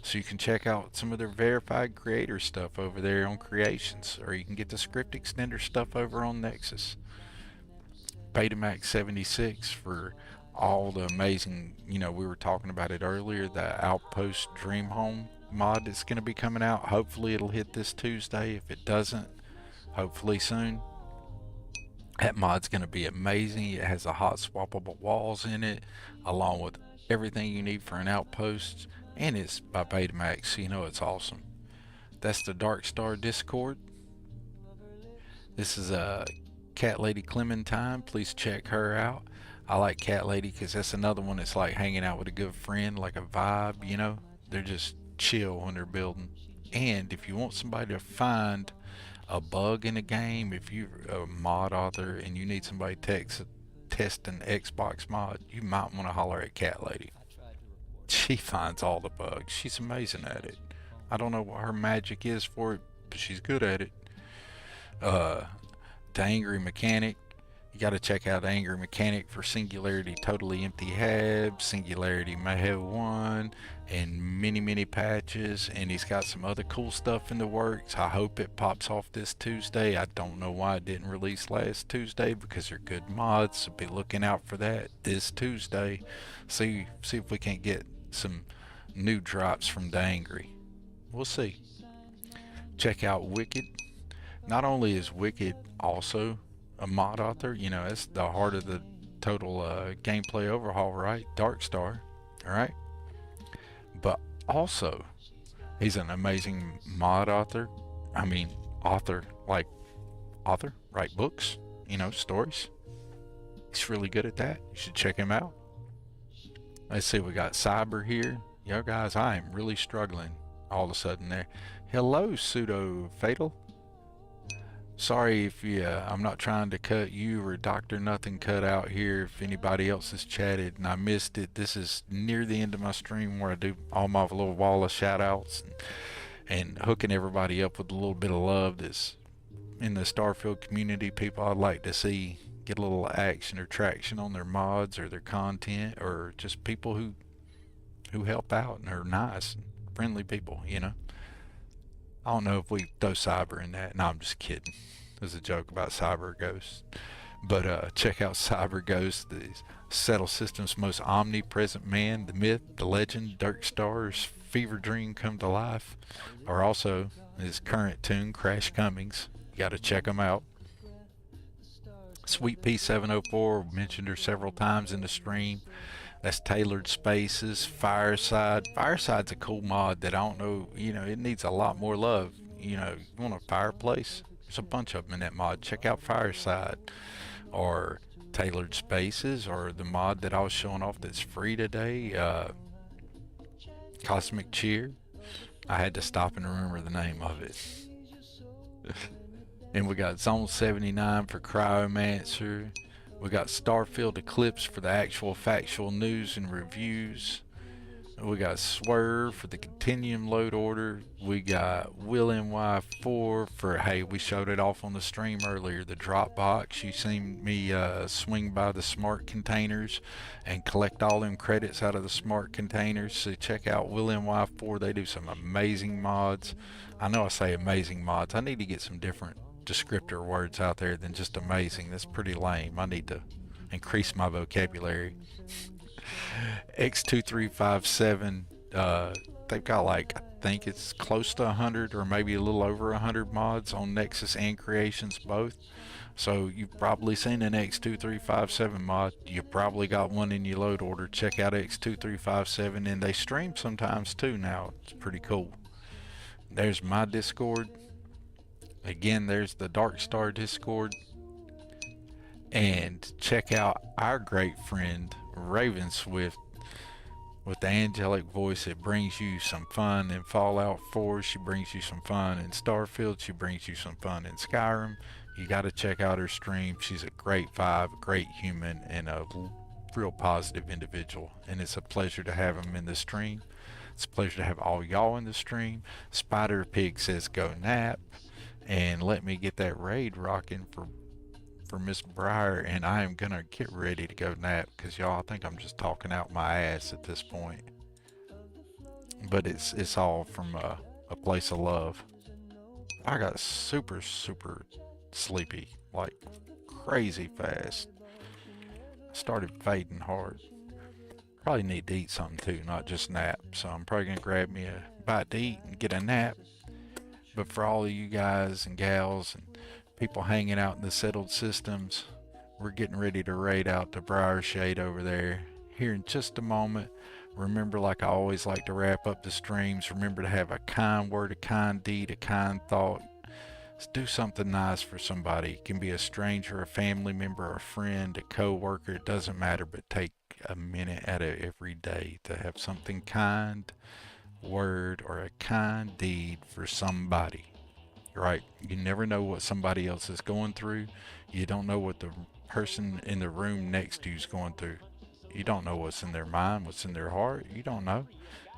So you can check out some of their verified creator stuff over there on Creations, or you can get the script extender stuff over on Nexus. Betamax 76 for all the amazing, you know, we were talking about it earlier, the Outpost Dream Home mod that's going to be coming out. Hopefully it'll hit this Tuesday. If it doesn't, hopefully soon. That mod's going to be amazing. It has the hot swappable walls in it, along with everything you need for an outpost, and it's by Betamax, so you know it's awesome. That's the Dark Star Discord. This is Cat Lady Clementine. Please check her out. I like Cat Lady because that's another one that's like hanging out with a good friend, like a vibe, you know? They're just chill when they're building. And if you want somebody to find a bug in a game, if you're a mod author and you need somebody to test an Xbox mod, you might want to holler at Cat Lady. She finds all the bugs. She's amazing at it. I don't know what her magic is for it, but she's good at it. The Angry Mechanic. You got to check out Angry Mechanic for Singularity Totally Empty Hab, Singularity Mayhem 1, and many patches. And he's got some other cool stuff in the works. I hope it pops off this Tuesday. I don't know why it didn't release last Tuesday, because they're good mods, so be looking out for that this Tuesday. See if we can't get some new drops from the Angry. We'll see. Check out Wicked. Not only is Wicked also a mod author, you know, it's the heart of the total gameplay overhaul, right? Dark Star, all right? But also, he's an amazing mod author. I mean, author, write books, you know, stories. He's really good at that. You should check him out. Let's see, we got Cyber here. Yo, guys, I am really struggling all of a sudden there. Hello, Pseudo Fatal. Sorry if I'm not trying to cut you or Dr. Nothing cut out here if anybody else has chatted and I missed it. This is near the end of my stream where I do all my little wall of shout outs and hooking everybody up with a little bit of love that's in the Starfield community. People I'd like to see get a little action or traction on their mods or their content, or just people who help out and are nice and friendly people, you know. I don't know if we throw Cyber in that. No, I'm just kidding. There's a joke about Cyber Ghost. But check out Cyber Ghost, the Settle System's most omnipresent man, the myth, the legend, Dark Star's fever dream come to life. Or also his current tune, Crash Cummings. You got to check him out. Sweet P704, mentioned her several times in the stream. That's Tailored Spaces. Fireside. Fireside's a cool mod that I don't know, you know, it needs a lot more love. You know, you want a fireplace? There's a bunch of them in that mod. Check out Fireside or Tailored Spaces, or the mod that I was showing off that's free today, Cosmic Cheer. I had to stop and remember the name of it. And we got Zone 79 for Cryomancer. We got Starfield Eclipse for the actual factual news and reviews. We got Swerve for the Continuum load order. We got Will NY4 for, hey, we showed it off on the stream earlier, the Dropbox. You seen me swing by the smart containers and collect all them credits out of the smart containers. So check out Will NY4. They do some amazing mods. I know I say amazing mods. I need to get some different descriptor words out there than just amazing. That's pretty lame. I need to increase my vocabulary. X2357, they've got like, I think it's close to 100 or maybe a little over 100 mods on Nexus and Creations both. So you've probably seen an X2357 mod. You probably got one in your load order. Check out X2357, and they stream sometimes too now. It's pretty cool. There's my Discord. Again, there's the Dark Star Discord. And check out our great friend Raven Swift with the angelic voice that brings you some fun in Fallout 4. She brings you some fun in Starfield. She brings you some fun in Skyrim. You got to check out her stream. She's a great vibe, a great human, and a real positive individual. And it's a pleasure to have him in the stream. It's a pleasure to have all y'all in the stream. Spider Pig says go nap. And let me get that raid rocking for Miss Breyer, and I am gonna get ready to go nap, because y'all, I think I'm just talking out my ass at this point. But it's all from a place of love. I got super sleepy, like crazy fast. started fading hard. Probably need to eat something too, not just nap. So I'm probably gonna grab me a bite to eat and get a nap. But for all of you guys and gals and people hanging out in the settled systems, we're getting ready to raid out to Briar Shade over there here in just a moment. Remember, like I always like to wrap up the streams, remember to have a kind word, a kind deed, a kind thought. Let's do something nice for somebody. It can be a stranger, a family member, a friend, a co-worker. It doesn't matter, but take a minute out of every day to have something kind word or a kind deed for somebody. Right? You never know what somebody else is going through. You don't know what the person in the room next to you is going through. You don't know what's in their mind, what's in their heart. You don't know.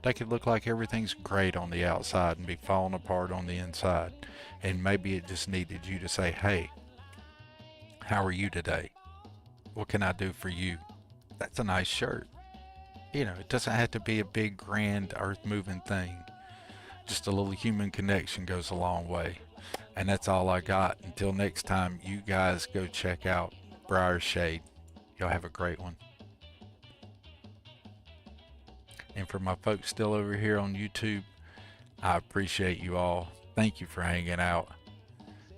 They could look like everything's great on the outside and be falling apart on the inside. And maybe it just needed you to say, hey, how are you today? What can I do for you? That's a nice shirt. You know, it doesn't have to be a big, grand, earth-moving thing. Just a little human connection goes a long way. And that's all I got. Until next time, you guys go check out Briar Shade. Y'all have a great one. And for my folks still over here on YouTube, I appreciate you all. Thank you for hanging out.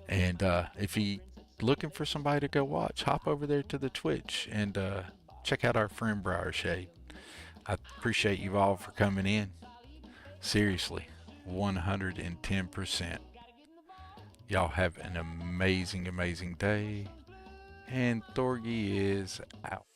And if you looking for somebody to go watch, hop over there to the Twitch and check out our friend Briar Shade. I appreciate you all for coming in. Seriously, 110%. Y'all have an amazing, amazing day. And Thorgy is out.